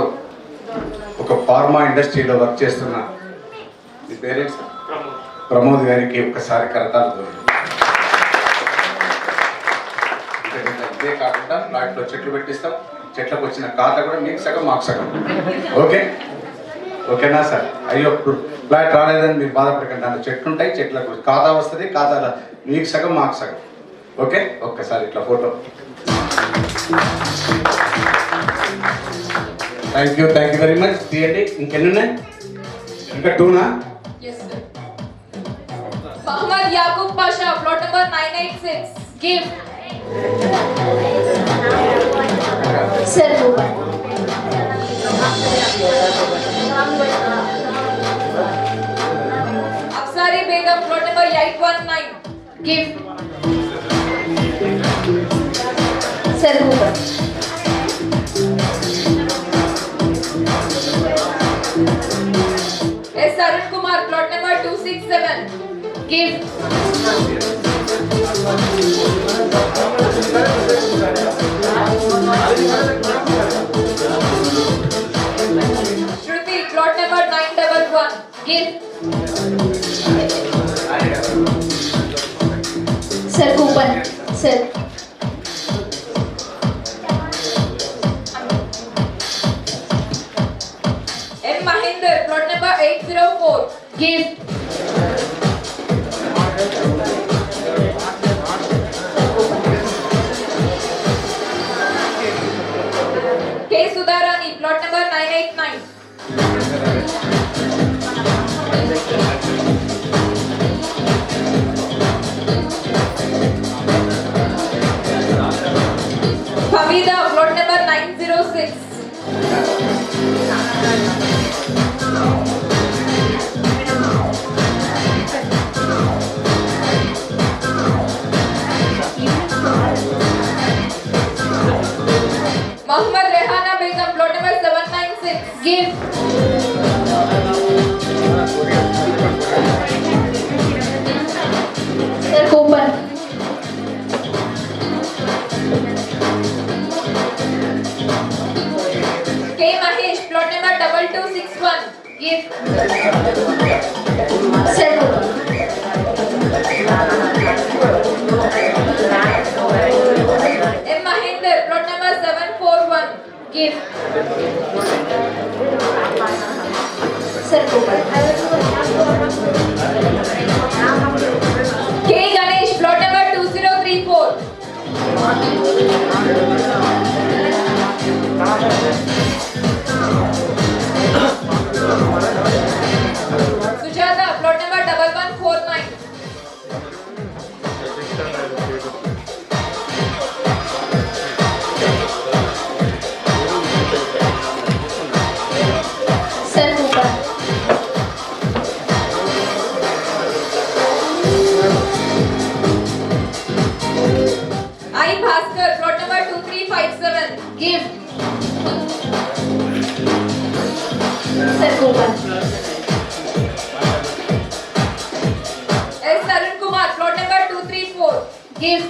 ఒక ఫార్మా ఇండస్ట్రీలో వర్క్ చేస్తున్న మీ పేరెంట్స్ ప్రమోద్ గారికి ఒక్కసారి కరతాలు. ఇదే కాకుండా ఫ్లాట్లో చెట్లు పెట్టిస్తాం, చెట్లకు వచ్చిన ఖాతా కూడా మీకు సగం మాకు సగం. ఓకేనా సార్? అయ్యో ఫ్లాట్ రాలేదని మీరు బాధపడకండి, దాంట్లో చెట్లు ఉంటాయి, చెట్లకు ఖాతా వస్తుంది, ఖాతాలో మీకు సగం మాకు సగం. ఓకే, ఒక్కసారి ఇట్లా photo. Thank you very much. తీయండి. ఇంకెన్ని ఉన్నాయి? ఇంకా 2నా? Mohammed Yakub Pasha, plot number 986. Give. Sir coupon. Afsari Begum, plot number 819. Give. Sir coupon. S Arun Kumar, plot number 267. Give. Shruti, plot number 911. Give. Sir coupon. Sir M Mahender, plot number 804. Give. K Sudharani, plot number 989. Hamida, plot number 906. Mohammad Rehana Begum, plot number 796. Give. Sir coupon. K Mahesh, plot number 2261. Give. Sir coupon. M Mahinder, plot number 741. Give. Sir coupon. K Ganesh, plot number 2034. Sujata, plot number 1149. Sir coupon. I Bhaskar, plot number 2357. Give. Sir coupon. S Arun Kumar, plot number 234. Give.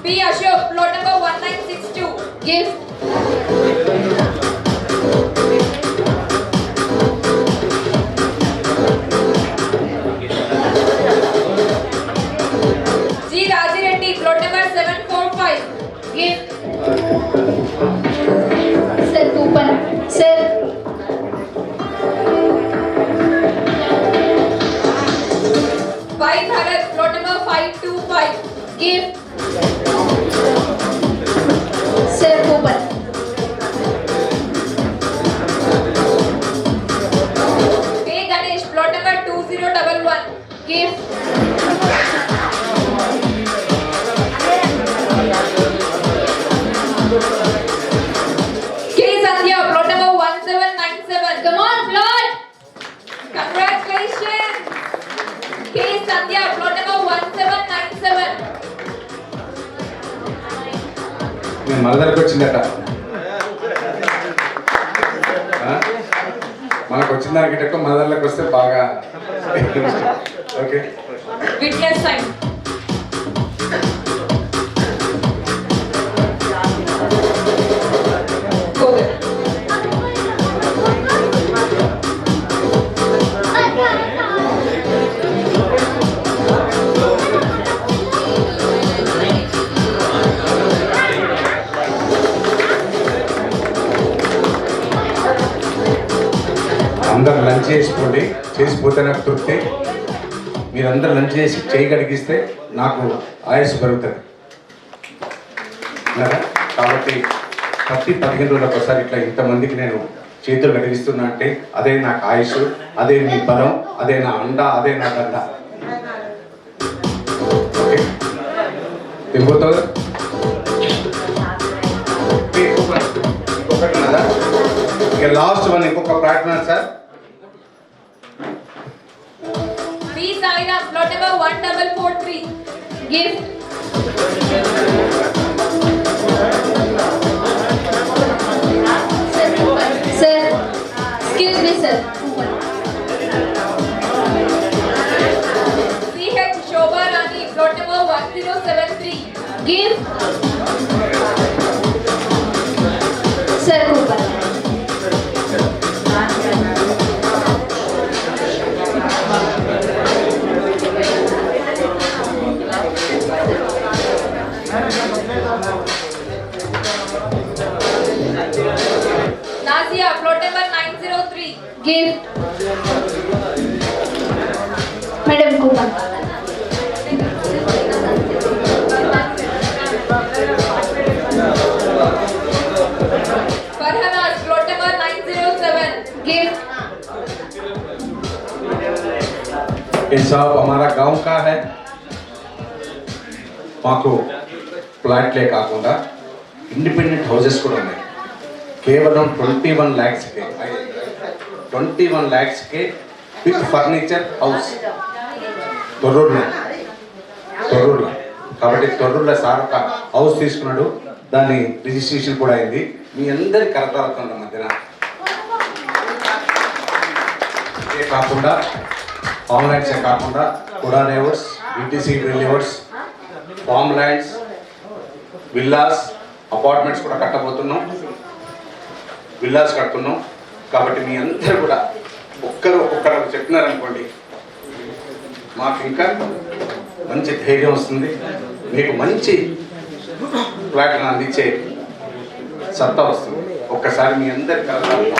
P Ashok, plot number 1962. Give. G Rajireddy, plot number 745. Give. Sir coupon. Sir Bhai Bharat, plot number 525. Give. Sir coupon. K Ganesh, plot number 2011. Give. K Sandhya, plot number 1797. Come on, plot. Congratulations. K Sandhya, plot number 1797. మరదలకు వచ్చిందట. మనకు వచ్చిన దానికి ఎక్కువ మరదళ్ళకి వస్తే బాగా. Okay, witness sign. అందరు లంచ్ చేసుకోండి, చేసిపోతే నాకు తృప్తి. మీరందరూ లంచ్ చేసి చేయి కడిగిస్తే నాకు ఆయుష్ పెరుగుతుంది కదా. కాబట్టి ప్రతి 15 రోజులకు ఒకసారి ఇట్లా ఇంతమందికి నేను చేతులు కడిగిస్తున్నా అంటే అదే నాకు ఆయుష్, అదే మీ బలం, అదే నా అండ, అదే నా గండ. ఓకే, తిరుగుతుంది. ఇంకొకటి ఉన్నదా? ఇక లాస్ట్ వన్, ఇంకొక ప్రార్థన sir. P Saina, plot number 1443. Gift. Sir, excuse me, sir. CH Shobha Rani, plot number 1073. Gift. Sir, coupon. Nazia, plot number 903. Gift. Madam, coupon. Farhanas, plot number 907. Gift. ये सब हमारा गांव का है. మాకు ఫ్లాట్లే కాకుండా ఇండిపెండెంట్ హౌసెస్ కూడా ఉన్నాయి. కేవలం 21 lakhsకే 21 lakhsకే విత్ ఫర్నిచర్ హౌస్ తొర్రూరులో. కాబట్టి తొర్రూరులో సార్ ఒక హౌస్ తీసుకున్నాడు, దాని రిజిస్ట్రేషన్ కూడా అయింది. మీ అందరి కరతాలతో మధ్యన ఇదే కాకుండా ఫామ్ ల్యాండ్సే కాకుండా కూడా layouts, ETC layouts, form lands, villas, apartments కూడా కట్టబోతున్నాం. విల్లాస్ కడుతున్నాం. కాబట్టి మీ అందరూ కూడా ఒక్కొక్కరు చెప్పినారనుకోండి, మాకు ఇంకా మంచి ధైర్యం వస్తుంది. మీకు మంచి ఫ్లాట్లను అందించే సత్తా వస్తుంది. ఒక్కసారి మీ అందరి కలగాలి.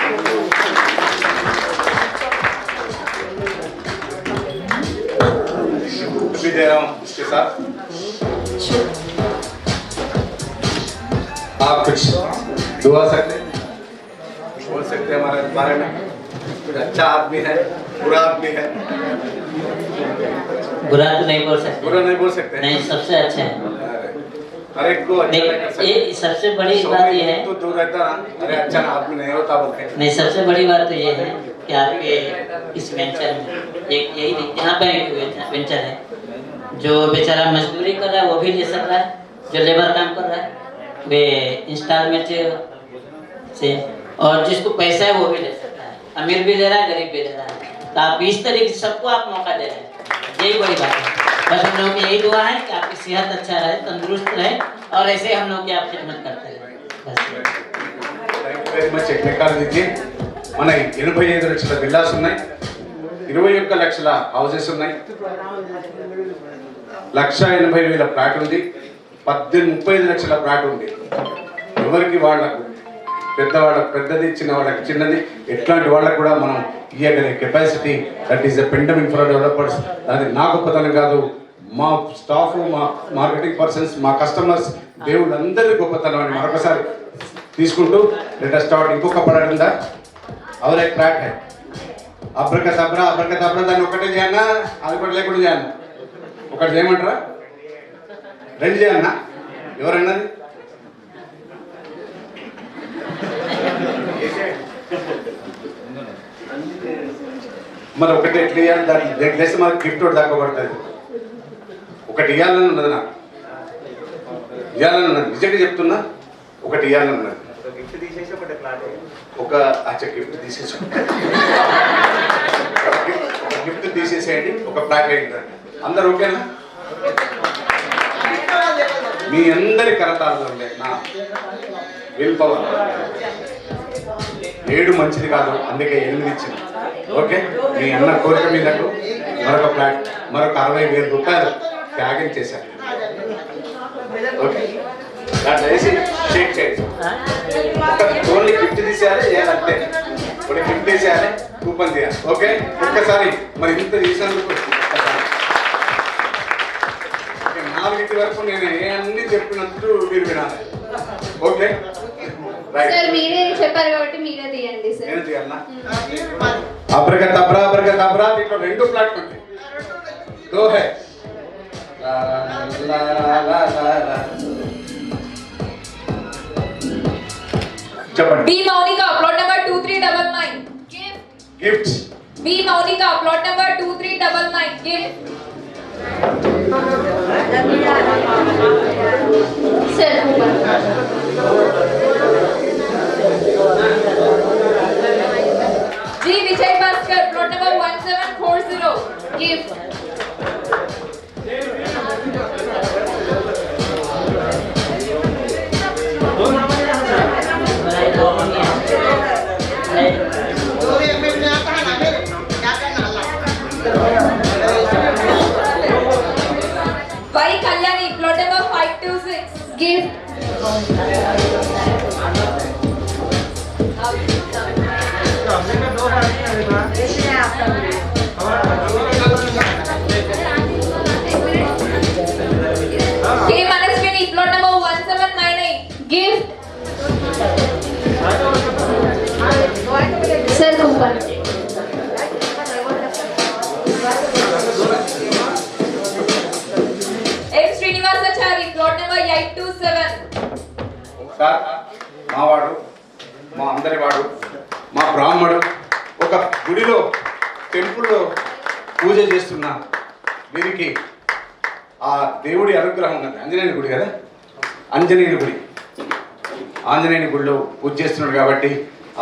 दे रहा हूँ इसके साथ. आप कुछ दुआ सकते बोल सकते हैं हमारे बारे में? कुछ अच्छा आदमी है, बुरा आदमी है? बुरा तो नहीं बोल सकते. बुरा नहीं बोल सकते. नहीं, सबसे अच्छा है. अरे को अच्छा नहीं कर सकते. ये सबसे बड़ी बात ये है. तो दूर रहता ना, अरे अच्छा आदमी नहीं होता बोलते. नहीं, सबसे बड़ी बात तो ये है कि आपके इस वेंचर में एक यही यहाँ पर एक वेंचर है. जो बेचारा मजदूरी कर रहा है वो भी ले सकता है, जो लेबर काम कर रहा है वे इंस्टॉलमेंट से, और जिसको पैसा है वो भी ले सकता है. अमीर भी ले रहा है, गरीब भी ले रहा है. तो आप इस तरीके से सबको आप मौका दे रहे हैं. यही बड़ी बात है. बस हम लोग की यही दुआ है कि आपकी सेहत अच्छा रहे, तंदुरुस्त रहे, और ऐसे हम लोग की आप खिदमत करते रहे. बस. Thank you very much. Technology మన 85 లక్షల విల్లాస్ ఉన్నాయి, 21 లక్షల హౌసెస్ ఉన్నాయి, 1,80,000 ఫ్లాట్ ఉంది, 35 లక్షల ఫ్లాట్ ఉంది. ఎవరికి వాళ్ళకు పెద్దవాళ్ళకు పెద్దది, చిన్నవాళ్ళకి చిన్నది, ఎట్లాంటి వాళ్ళకు కూడా మనం ఇవ్వగలిగే capacity that is the Pendam infra developers. అది నా గొప్పతనం కాదు, మా స్టాఫ్, మా మార్కెటింగ్ పర్సన్స్, మా కస్టమర్స్, దేవుళ్ళందరి గొప్పతనం అని మరొకసారి తీసుకుంటూ లెట్ us స్టార్ట్. ఇంకొక పడాలిందా और एक फ्लैट है అబ్రకదబ్రా దాన్ని ఒకటే చేయన్నా, అది కూడా లేకుండా చేయన్నా, ఒకటి చేయమంటారా, రెండు చేయన్నా? ఎవరన్నది? మరి ఒకటి ఎట్లా ఇవ్వాలి, దాన్ని దగ్గర మనకి గిఫ్ట్ ఒకటి దక్కబడుతుంది. ఒకటి ఇవ్వాలని ఉన్నది, నాకు ఇవ్వాలని ఉన్నది. నిజంగా చెప్తున్నా, ఒకటి ఇవ్వాలన్నది. గిఫ్ట్ తీసేసి ఒకటి ప్లాట్ ఒక గిఫ్ట్ తీసేసి గిఫ్ట్ తీసేసేయండి, ఒక ప్లాట్ అయింది. అందరు ఓకేనా? మీ అందరి కరతాళాలు ఉండే నా విల్ పవర్ 7 మంచిది కాదు, అందుకే 8 ఇచ్చింది. ఓకే, మీ అన్న కోరిక మీదకు మరొక ఫ్లాట్, మరొక 60,000 రూపాయలు త్యాగం చేశారు. ఓకే, దాంట్లో వేసి షేక్ చేయండి. ఓన్లీ గిఫ్ట్ తీసేయాలి, ఏదంటే కొన్ని గిఫ్ట్ తీసేయాలి, కూపన్ తీయాలి. ఓకే, ఒక్కసారి మరి ఇంత చేసినందుకు 4 వరకు నేను అన్ని చెప్పినట్టు మీరు వినాలి. ఓకే సార్ మీరే చెప్పారు కాబట్టి మీరే తీయండి సార్. నేను తీయాలన్నా? అబ్రగదబ్రా దీంట్లో 2 ప్లాట్ ఉంది. దో హై లా లా లా లా లా. చెప్పండి. B Mounika plot number 2399 gifts. B Mounika plot number 2399 gift. Sir coupon. G Vijay Bhaskar plot number 1740 gift. Y Kalyani plot number 526 gift. K Manaswini plot number 1798 gift. Sir coupon. M Srinivasachari plot number 827 sir, మావాడు, మా అందరి వాడు, మా బ్రాహ్మడు ఒక గుడిలో టెంపుల్లో పూజ చేస్తున్నా వీరికి ఆ దేవుడి అనుగ్రహం ఉన్నది. ఆంజనేయుని గుడి కదా, ఆంజనేయుని గుడి, ఆంజనేయుని గుడిలో పూజ చేస్తున్నాడు కాబట్టి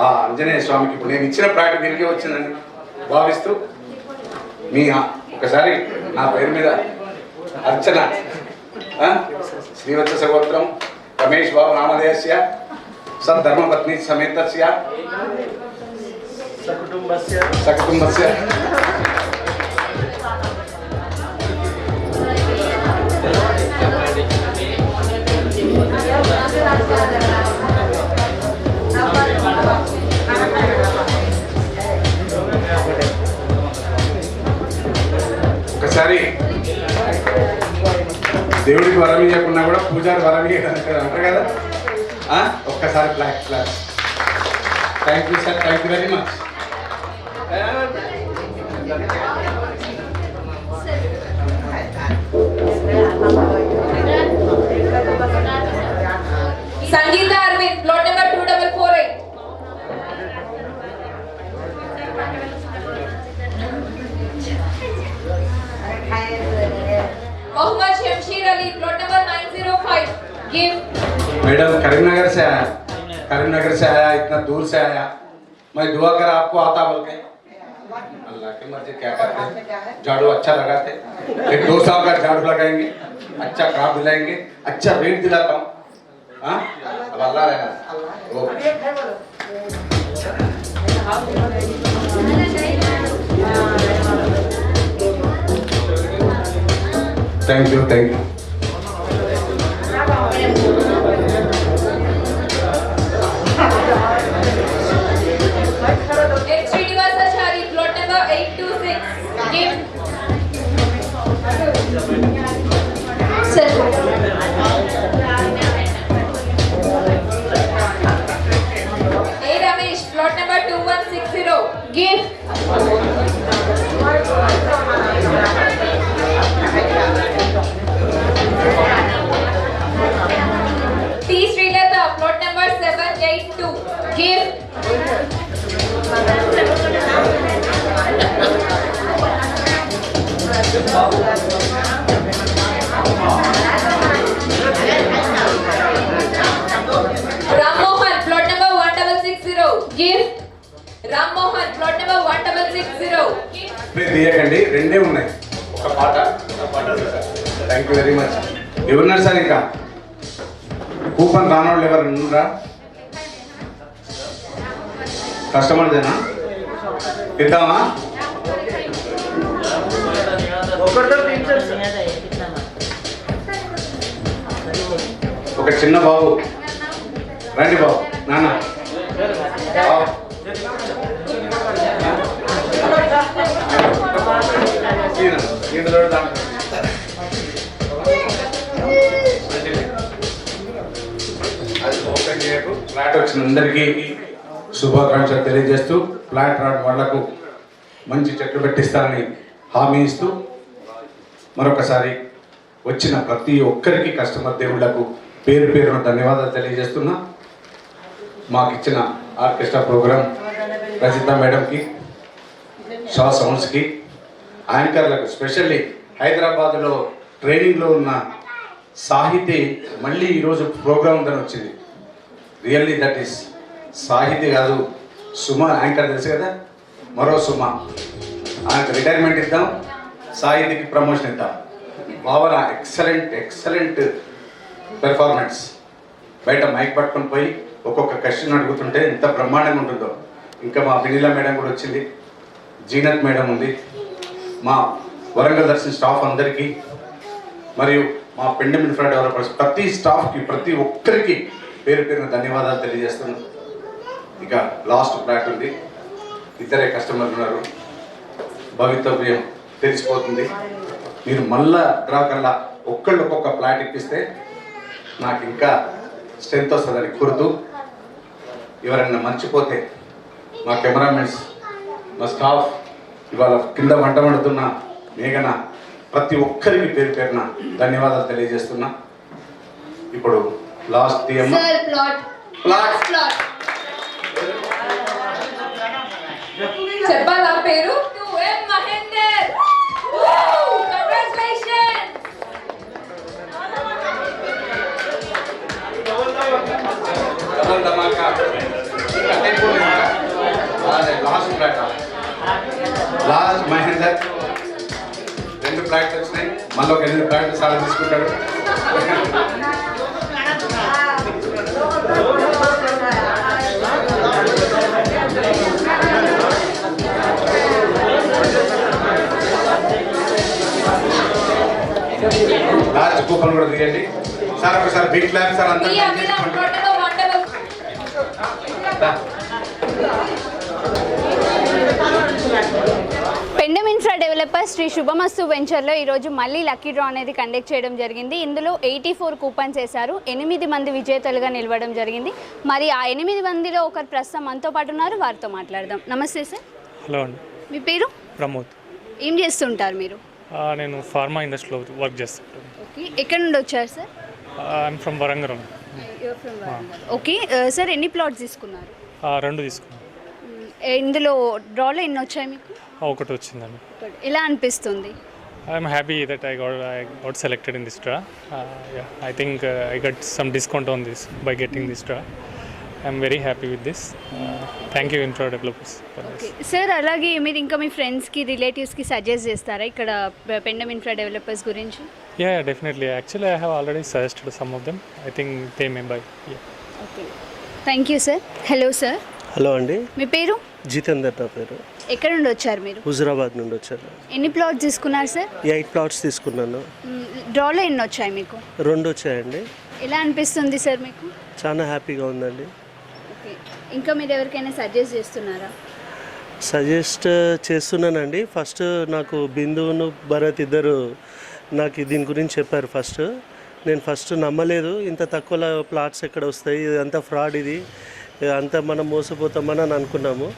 ఆ ఆంజనేయ స్వామికి ఇప్పుడు నేను ఇచ్చిన ప్రాట వీరికే వచ్చిందని భావిస్తూ మీ ఒకసారి నా పేరు మీద అర్చన శ్రీవత్స సగోత్రం రమేష్ బాబు నామధేయస్య సద్ధర్మపత్ని సమేతస్య సకుటుంబస్య ఒకసారి దేవుడికి వరం ఇవ్వకున్నా కూడా పూజారి వరం ఇవ్వడానికి అంటారు కదా. ఒక్కసారి బ్లాక్ claps. Thank you sir, thank you very much. Sangeetha Aravind plot number 2448 Mohammed Shamsheer Ali plot number 905 gift. Madam Karimnagar से आया, करीमनगर से आया, इतना दूर से आया, मैं दुआ कर आपको आता बोल के। अल्लाह की मर्जी, क्या करते हैं, झाड़ू अच्छा लगाते, 1-2 साल का झाड़ू लगाएंगे, अच्छा काम दिलाएंगे, अच्छा रेट दिलाता हूँ। हाँ, अब अल्लाह रहना। Thank you, thank you. Srinivasachari plot number 826 gift. Sir A Ramesh plot number 2160 gift. T Srilatha plot number 782 gift. తీయకండి, రెండే ఉన్నాయి. ఒక పాట థ్యాంక్ యూ వెరీ మచ్. ఎవరున్నారు సార్ ఇంకా కూపన్ రానోళ్ళు ఎవరు ఉన్నారా? కస్టమర్దేనా? ఇద్దామా? ఒక చిన్న బాబు రండి బాబు, నాన్న ఫ్లాట్ వచ్చిన అందరికీ శుభాకాంక్షలు తెలియజేస్తూ, ఫ్లాట్ రాడ్ వాళ్లకు మంచి చెట్లు పెట్టిస్తారని హామీ ఇస్తూ, మరొకసారి వచ్చిన ప్రతి ఒక్కరికి కస్టమర్ దేవుళ్లకు పేరు పేరున ధన్యవాదాలు తెలియజేస్తున్నా. మాకు ఇచ్చిన ఆర్కెస్ట్రా ప్రోగ్రామ్ రజిత మేడంకి, షా సౌండ్స్కి, యాంకర్లకు, స్పెషల్లీ హైదరాబాద్లో ట్రైనింగ్లో ఉన్న సాహితీ మళ్ళీ ఈరోజు ప్రోగ్రామ్ ఉందని వచ్చింది. రియల్లీ దట్ ఈస్ సాహితీ కాదు, సుమ యాంకర్ తెలుసు కదా, మరో సుమ. ఆయనకు రిటైర్మెంట్ ఇద్దాం, సాహితీకి ప్రమోషన్ ఇద్దాం. భావన ఎక్సలెంట్ పెర్ఫార్మెన్స్. బయట మైక్ పట్టుకొని పోయి ఒక్కొక్క క్వశ్చన్ అడుగుతుంటే ఎంత బ్రహ్మాండంగా ఉంటుందో. ఇంకా మా వినీలా మేడం కూడా వచ్చింది, జీనత్ మేడం ఉంది, మా వరంగల్ దర్శన్ స్టాఫ్ అందరికీ, మరియు మా పెండెమ్ ఇన్ఫ్రా డెవలపర్స్ ప్రతి స్టాఫ్కి, ప్రతి ఒక్కరికి పేరు పేరున ధన్యవాదాలు తెలియజేస్తున్నాను. ఇక లాస్ట్ ఫ్లాట్ ఉంది, ఇద్దరే కస్టమర్లు ఉన్నారు, భవితవ్యం తెలిసిపోతుంది. మీరు మళ్ళా డ్రా కల్లా ఒక్కొక్క ఫ్లాట్ ఇప్పిస్తే నాకు ఇంకా స్ట్రెంత్ వస్తుందని కోరుతూ, ఎవరైనా మర్చిపోతే మా కెమెరామెన్స్, మా స్టాఫ్, ఇవాళ కింద వంట వండుతున్న మేఘన, ప్రతి ఒక్కరికి పేరు పేరున ధన్యవాదాలు తెలియజేస్తున్నా. ఇప్పుడు లాస్ట్ తీయమ్మ. చెప్పాలా పేరు? 2M Mahender. Congratulations. Last Mahender 2 flats వచ్చినాయి, మళ్ళీ ఒక 8 ఫ్లాట్లు సార్ తీసుకుంటాడు. లాస్ట్ కూపన్ కూడా తీయండి సార్. ఒకసారి బిగ్ క్లాప్ సార్. అంతా పెండెమ్ ఇన్ఫ్రా డెవలపర్స్ శ్రీ శుభమస్తు వెంచర్లో ఈరోజు మళ్ళీ లక్కీ డ్రా అనేది కండక్ట్ చేయడం జరిగింది. ఇందులో 84 కూపన్స్ వేశారు. 8 మంది విజేతలుగా నిలవడం జరిగింది. మరి ఆ 8 మందిలో ఒకరు ప్రస్తుతం మనతో పాటు ఉన్నారు, వారితో మాట్లాడదాం. నమస్తే సార్. హలో అండి. మీ పేరు? ప్రమోద్. ఏం చేస్తుంటారు మీరు? నేను ఫార్మా ఇండస్ట్రీలో వర్క్ చేస్తుంటాను. ఓకే, ఎక్కడ నుండి వచ్చారు sir? I'm from Warangal. Okay sir, ఎన్ని ప్లాట్స్ తీసుకున్నారు? 2 తీసుకున్నాను. ఇందులో డ్రాలో ఎన్ని వచ్చాయి మీకు? ఒకటి వచ్చిందండి. ఎలా అనిపిస్తుంది? I'm happy that I got selected in this draw. I think I got some discount on this by getting this draw. I'm very happy with this. Thank you infra developers. Sir, అలాగే మీరు ఇంకా మీ ఫ్రెండ్స్కి, రిలేటివ్స్కి suggest చేస్తారా ఇక్కడ Pendem infra developers గురించి? Yeah, definitely. Actually, I have already suggested some of them. I think they may buy. Yeah. Okay, thank you sir. Hello sir. Hello అండి. మీ పేరు? జితేందర్ నా పేరు. ఎక్కడ నుండి వచ్చారు మీరు? హుజరాబాద్ నుండి వచ్చాను. ఎన్ని ప్లాట్స్ తీసుకున్నారు సార్? 8 ప్లాట్స్ తీసుకున్నాను. డ్రాలో ఎన్ని వచ్చాయి మీకు? 2 వచ్చాయండి. ఎలా అనిపిస్తుంది సార్ మీకు? చాలా హ్యాపీగా ఉందండి. ఓకే, ఇంకా మీరు ఎవరికైనా సజెస్ట్ చేస్తున్నారా? సజెస్ట్ చేస్తున్నానండి. ఫస్ట్ నాకు బిందువును భరత్ ఇద్దరు నాకు దీని గురించి చెప్పారు. నేను ఫస్ట్ నమ్మలేదు, ఇంత తక్కువ ప్లాట్స్ ఎక్కడ వస్తాయి, ఇదంతా ఫ్రాడ్, ఇది అంతా మనం మోసపోతామని అని అనుకున్నాము.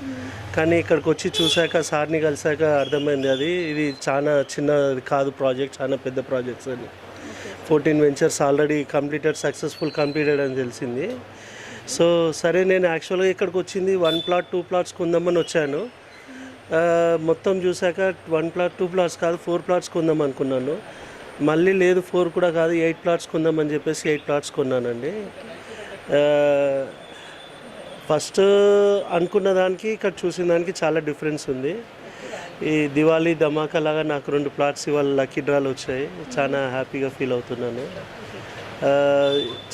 కానీ ఇక్కడికి వచ్చి చూశాక, సార్ని కలిసాక అర్థమైంది ఇది చాలా చిన్నది కాదు ప్రాజెక్ట్, చాలా పెద్ద ప్రాజెక్ట్స్ అని. 14 వెంచర్స్ ఆల్రెడీ సక్సెస్ఫుల్ కంప్లీటెడ్ అని తెలిసింది. సో సరే, నేను యాక్చువల్గా ఇక్కడికి వచ్చింది 1 ప్లాట్ 2 ప్లాట్స్ కొందామని వచ్చాను. మొత్తం చూశాక 1 ప్లాట్ 2 ప్లాట్స్ కాదు, 4 ప్లాట్స్ కొందాం అనుకున్నాను. మళ్ళీ లేదు, 4 కూడా కాదు, 8 ప్లాట్స్ కొందామని చెప్పేసి 8 ప్లాట్స్ కొన్నానండి. ఫస్ట్ అనుకున్న దానికి ఇక్కడ చూసిన దానికి చాలా డిఫరెన్స్ ఉంది. ఈ దివాళీ ధమాకా లాగా నాకు 2 ప్లాట్స్ ఇవాళ లక్కీ డ్రాలు వచ్చాయి. చాలా హ్యాపీగా ఫీల్ అవుతున్నాను.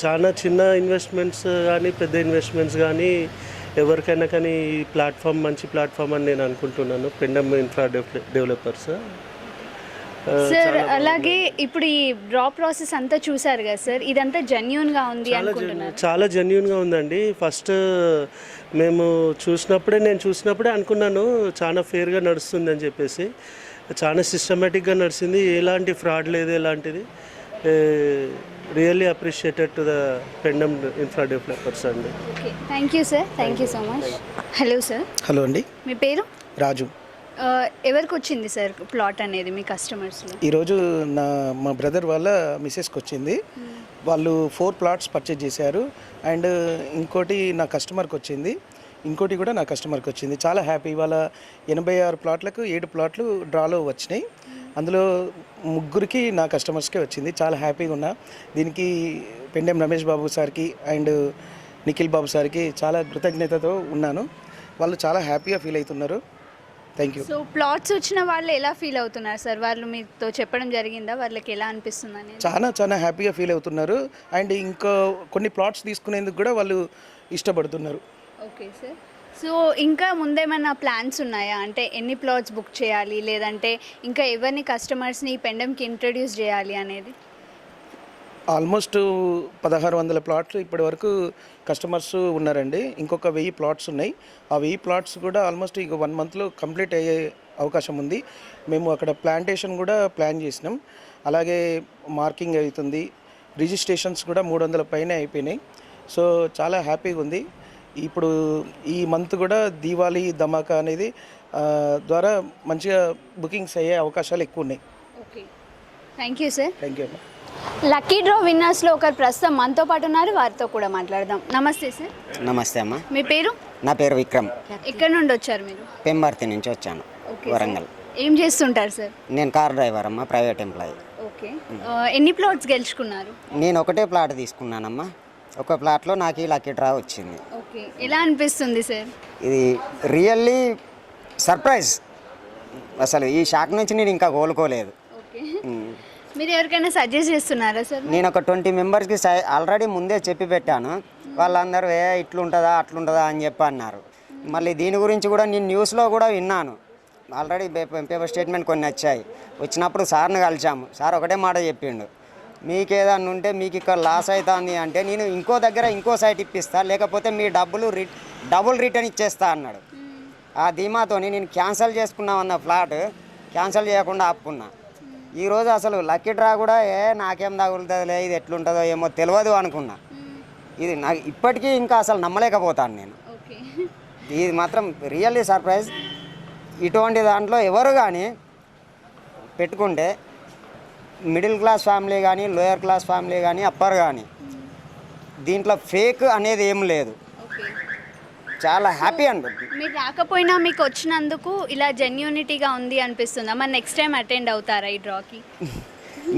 చాలా చిన్న ఇన్వెస్ట్మెంట్స్ కానీ పెద్ద ఇన్వెస్ట్మెంట్స్ కానీ ఎవరికైనా కానీ ఈ ప్లాట్ఫామ్ మంచి ప్లాట్ఫామ్ అని నేను అనుకుంటున్నాను. Pendam infra developers. సార్ అలాగే ఇప్పుడు ఈ డ్రా ప్రాసెస్ అంతా చూసారు కదా సార్, ఇదంతా జెన్యూన్గా ఉంది అనుకుంటున్నారు? చాలా జెన్యూన్గా ఉందండి. ఫస్ట్ మేము నేను చూసినప్పుడే అనుకున్నాను చాలా ఫేర్గా నడుస్తుంది అని చెప్పేసి. చాలా సిస్టమేటిక్గా నడిచింది, ఎలాంటి ఫ్రాడ్ లేదు, ఎలాంటిది. Really appreciated to the Pendam infra developers అండి. Okay, thank you sir, thank you so much. Hello sir. Hello అండి, మీ పేరు? రాజు. ఎవరికి వచ్చింది సార్ ప్లాట్ అనేది మీ కస్టమర్స్లో? ఈరోజు మా బ్రదర్ వాళ్ళ మిస్సెస్కి వచ్చింది. వాళ్ళు 4 ప్లాట్స్ పర్చేజ్ చేశారు. అండ్ ఇంకోటి నా కస్టమర్కి వచ్చింది, ఇంకోటి కూడా నా కస్టమర్కి వచ్చింది. చాలా హ్యాపీ. వాళ్ళ 86 ప్లాట్లకు 7 ప్లాట్లు డ్రాలో వచ్చినాయి. అందులో 3కి నా కస్టమర్స్కే వచ్చింది. చాలా హ్యాపీగా ఉన్నా. దీనికి పెండెం రమేష్ బాబు సార్కి అండ్ నిఖిల్ బాబు సార్కి చాలా కృతజ్ఞతతో ఉన్నాను. వాళ్ళు చాలా హ్యాపీగా ఫీల్ అవుతున్నారు. Thank you. సో ప్లాట్స్ వచ్చిన వాళ్ళు ఎలా ఫీల్ అవుతున్నారు సార్? వాళ్ళు మీతో చెప్పడం జరిగిందా వాళ్ళకి ఎలా అనిపిస్తుంది అనేది? చాలా హ్యాపీగా ఫీల్ అవుతున్నారు. అండ్ ఇంకా కొన్ని ప్లాట్స్ తీసుకునేందుకు కూడా వాళ్ళు ఇష్టపడుతున్నారు. Okay sir. సో ఇంకా ముందేమన్నా ప్లాన్స్ ఉన్నాయా? అంటే ఎన్ని ప్లాట్స్ బుక్ చేయాలి, లేదంటే ఇంకా ఎవరిని కస్టమర్స్ని పెండమ్కి ఇంట్రడ్యూస్ చేయాలి అనేది? ఆల్మోస్ట్ 1600 ప్లాట్లు ఇప్పటి వరకు కస్టమర్స్ ఉన్నారండి. ఇంకొక 1000 ప్లాట్స్ ఉన్నాయి. ఆ 1000 ప్లాట్స్ కూడా ఆల్మోస్ట్ ఇక 1 మంత్లో కంప్లీట్ అయ్యే అవకాశం ఉంది. మేము అక్కడ ప్లాంటేషన్ కూడా ప్లాన్ చేసినాం. అలాగే మార్కింగ్ అవుతుంది. రిజిస్ట్రేషన్స్ కూడా 300 పైన అయిపోయినాయి. సో చాలా హ్యాపీగా ఉంది. ఇప్పుడు ఈ మంత్ కూడా దీవాళీ ధమాకా అనేది ద్వారా మంచిగా బుకింగ్స్ అయ్యే అవకాశాలు ఎక్కువ ఉన్నాయి. Okay, thank you sir. Thank you. Lucky draw విన్నర్స్లో ఒకరు ప్రస్తుతం మనతో పాటు ఉన్నారు, వారితో కూడా మాట్లాడదాం. నమస్తే సార్. నమస్తే అమ్మ. మీ పేరు? నా పేరు విక్రమ్. ఎక్కడి నుండి వచ్చారు మీరు? పెంబర్తి నుంచి వచ్చాను, వరంగల్. ఏం చేస్తుంటారు సార్? నేను కార్ డ్రైవర్ అమ్మ, ప్రైవేట్ ఎంప్లాయీ. ఓకే, ఎన్ని ప్లాట్స్ గెలుచుకున్నారు? నేను ఒకటే ప్లాట్ తీసుకున్నానమ్మా. ఒక ప్లాట్లో నాకు ఈ లక్కీ డ్రా వచ్చింది. ఓకే, ఎలా అనిపిస్తుంది సార్? ఇది రియల్లీ సర్ప్రైజ్. అసలు ఈ షాక్ నుంచి నేను ఇంకా కోలుకోలేదు. ఓకే, మీరు ఎవరికైనా సజెస్ట్ చేస్తున్నారా సార్? నేను ఒక 20 మెంబర్స్కి ఆల్రెడీ ముందే చెప్పి పెట్టాను. వాళ్ళందరూ ఇట్లుంటుందా అట్లుంటుందా అని చెప్పి అన్నారు. మళ్ళీ దీని గురించి కూడా నేను న్యూస్లో కూడా విన్నాను. ఆల్రెడీ పేపర్ స్టేట్మెంట్ కొన్ని వచ్చాయి. వచ్చినప్పుడు సార్ని కలిసాము. సార్ ఒకటే మాట చెప్పిండు, మీకు ఏదన్నా ఉంటే మీకు ఇక్కడ లాస్ అవుతుంది అంటే నేను ఇంకో దగ్గర ఇంకో సైట్ ఇప్పిస్తా, లేకపోతే మీ డబుల్ రిటర్న్ ఇచ్చేస్తా అన్నాడు. ఆ ధీమాతో నేను క్యాన్సిల్ చేసుకున్నామన్న ఫ్లాట్ క్యాన్సిల్ చేయకుండా ఆపుకున్నా. ఈరోజు అసలు లక్కీ డ్రా కూడా నాకేం తగులుతుందిలే, ఇది ఎట్లుంటుందో ఏమో తెలియదు అనుకున్నా. ఇది నాకు ఇప్పటికీ ఇంకా అసలు నమ్మలేకపోతాను నేను. ఇది మాత్రం రియల్లీ సర్ప్రైజ్. ఇటువంటి దాంట్లో ఎవరు కానీ పెట్టుకుంటే మిడిల్ క్లాస్ ఫ్యామిలీ కానీ, లోయర్ క్లాస్ ఫ్యామిలీ కానీ, అప్పర్ కానీ దీంట్లో ఫేక్ అనేది ఏం లేదు. చాలా హ్యాపీ అండి. మీరు రాకపోయినా మీకు వచ్చినందుకు ఇలా జెన్యూనిటీగా ఉంది అనిపిస్తుందా? మరి నెక్స్ట్ టైం అటెండ్ అవుతారా ఈ డ్రాకి?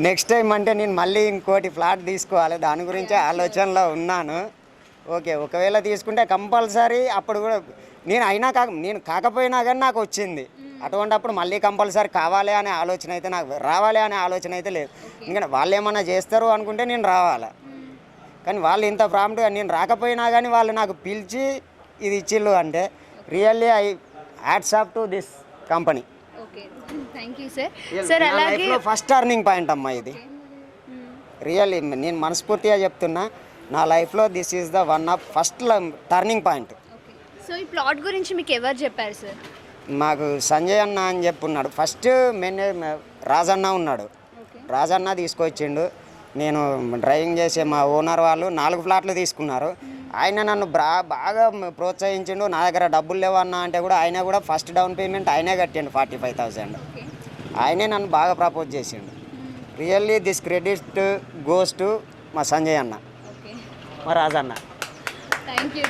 నెక్స్ట్ టైం అంటే నేను మళ్ళీ ఇంకోటి ఫ్లాట్ తీసుకోవాలి, దాని గురించి ఆలోచనలో ఉన్నాను. ఓకే, ఒకవేళ తీసుకుంటే కంపల్సరీ అప్పుడు కూడా నేను కాకపోయినా కానీ నాకు వచ్చింది. అటువంటిప్పుడు మళ్ళీ కంపల్సరీ కావాలి అనే ఆలోచన అయితే నాకు రావాలి అనే ఆలోచన అయితే లేదు. ఎందుకంటే వాళ్ళు ఏమన్నా చేస్తారు అనుకుంటే నేను రావాలి. కానీ వాళ్ళు ఇంత ప్రాంప్ట్గా నేను రాకపోయినా కానీ వాళ్ళు నాకు పిలిచి ఇది ఇచ్చిళ్ళు అంటే really I hats off to this company. Okay, thank you sir. Sir అలాగే ఫస్ట్ టర్నింగ్ పాయింట్ అమ్మా ఇది. రియల్లీ నేను మనస్ఫూర్తిగా చెప్తున్నా, నా లైఫ్లో this is the one of first turning point. So ఈ ప్లాట్ గురించి మీకు ఎవరు చెప్పారు సార్? మాకు సంజయ్ అన్న అని చెప్పున్నాడు. ఫస్ట్ రాజన్న ఉన్నాడు, రాజన్న తీసుకొచ్చిండు. నేను డ్రైవింగ్ చేసే మా ఓనర్ వాళ్ళు 4 ఫ్లాట్లు తీసుకున్నారు. ఆయన నన్ను బాగా ప్రోత్సహించిండు. నా దగ్గర డబ్బులు లేవన్నా అంటే కూడా ఆయన కూడా ఫస్ట్ డౌన్ పేమెంట్ ఆయనే కట్టిండు 45,000. ఆయనే నన్ను బాగా ప్రపోజ్ చేసిండు. Really this credit goes to మా సంజయ్ అన్న, మా Rajanna.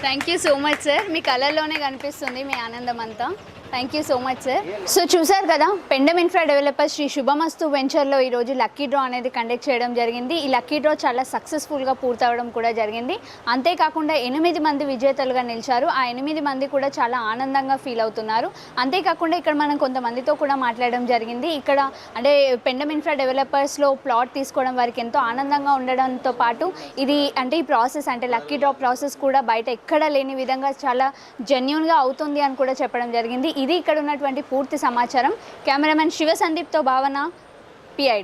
Thank you so much sir. మీ కళల్లోనే కనిపిస్తుంది మీ ఆనందం అంతా. Thank you so much sir. So చూసారు కదా, పెండమ్ ఇన్ఫ్రా డెవలపర్స్ శ్రీ శుభమస్తు వెంచర్లో ఈరోజు లక్కీ డ్రా అనేది కండక్ట్ చేయడం జరిగింది. ఈ లక్కీ డ్రా చాలా సక్సెస్ఫుల్గా పూర్తవడం కూడా జరిగింది. అంతేకాకుండా 8 మంది విజేతలుగా నిలిచారు. ఆ 8 మంది కూడా చాలా ఆనందంగా ఫీల్ అవుతున్నారు. అంతేకాకుండా ఇక్కడ మనం కొంతమందితో కూడా మాట్లాడడం జరిగింది. ఇక్కడ అంటే పెండమ్ ఇన్ఫ్రా డెవలపర్స్లో ప్లాట్ తీసుకోవడం వారికి ఎంతో ఆనందంగా ఉండడంతో పాటు ఇది అంటే ఈ ప్రాసెస్ అంటే లక్కీ డ్రా ప్రాసెస్ కూడా బయట ఎక్కడ లేని విధంగా చాలా జెన్యూన్గా అవుతుంది అని కూడా చెప్పడం జరిగింది. ఇది ఇక్కడ ఉన్నటువంటి పూర్తి సమాచారం. కెమెరామెన్ శివ సందీప్తో భావన, PID.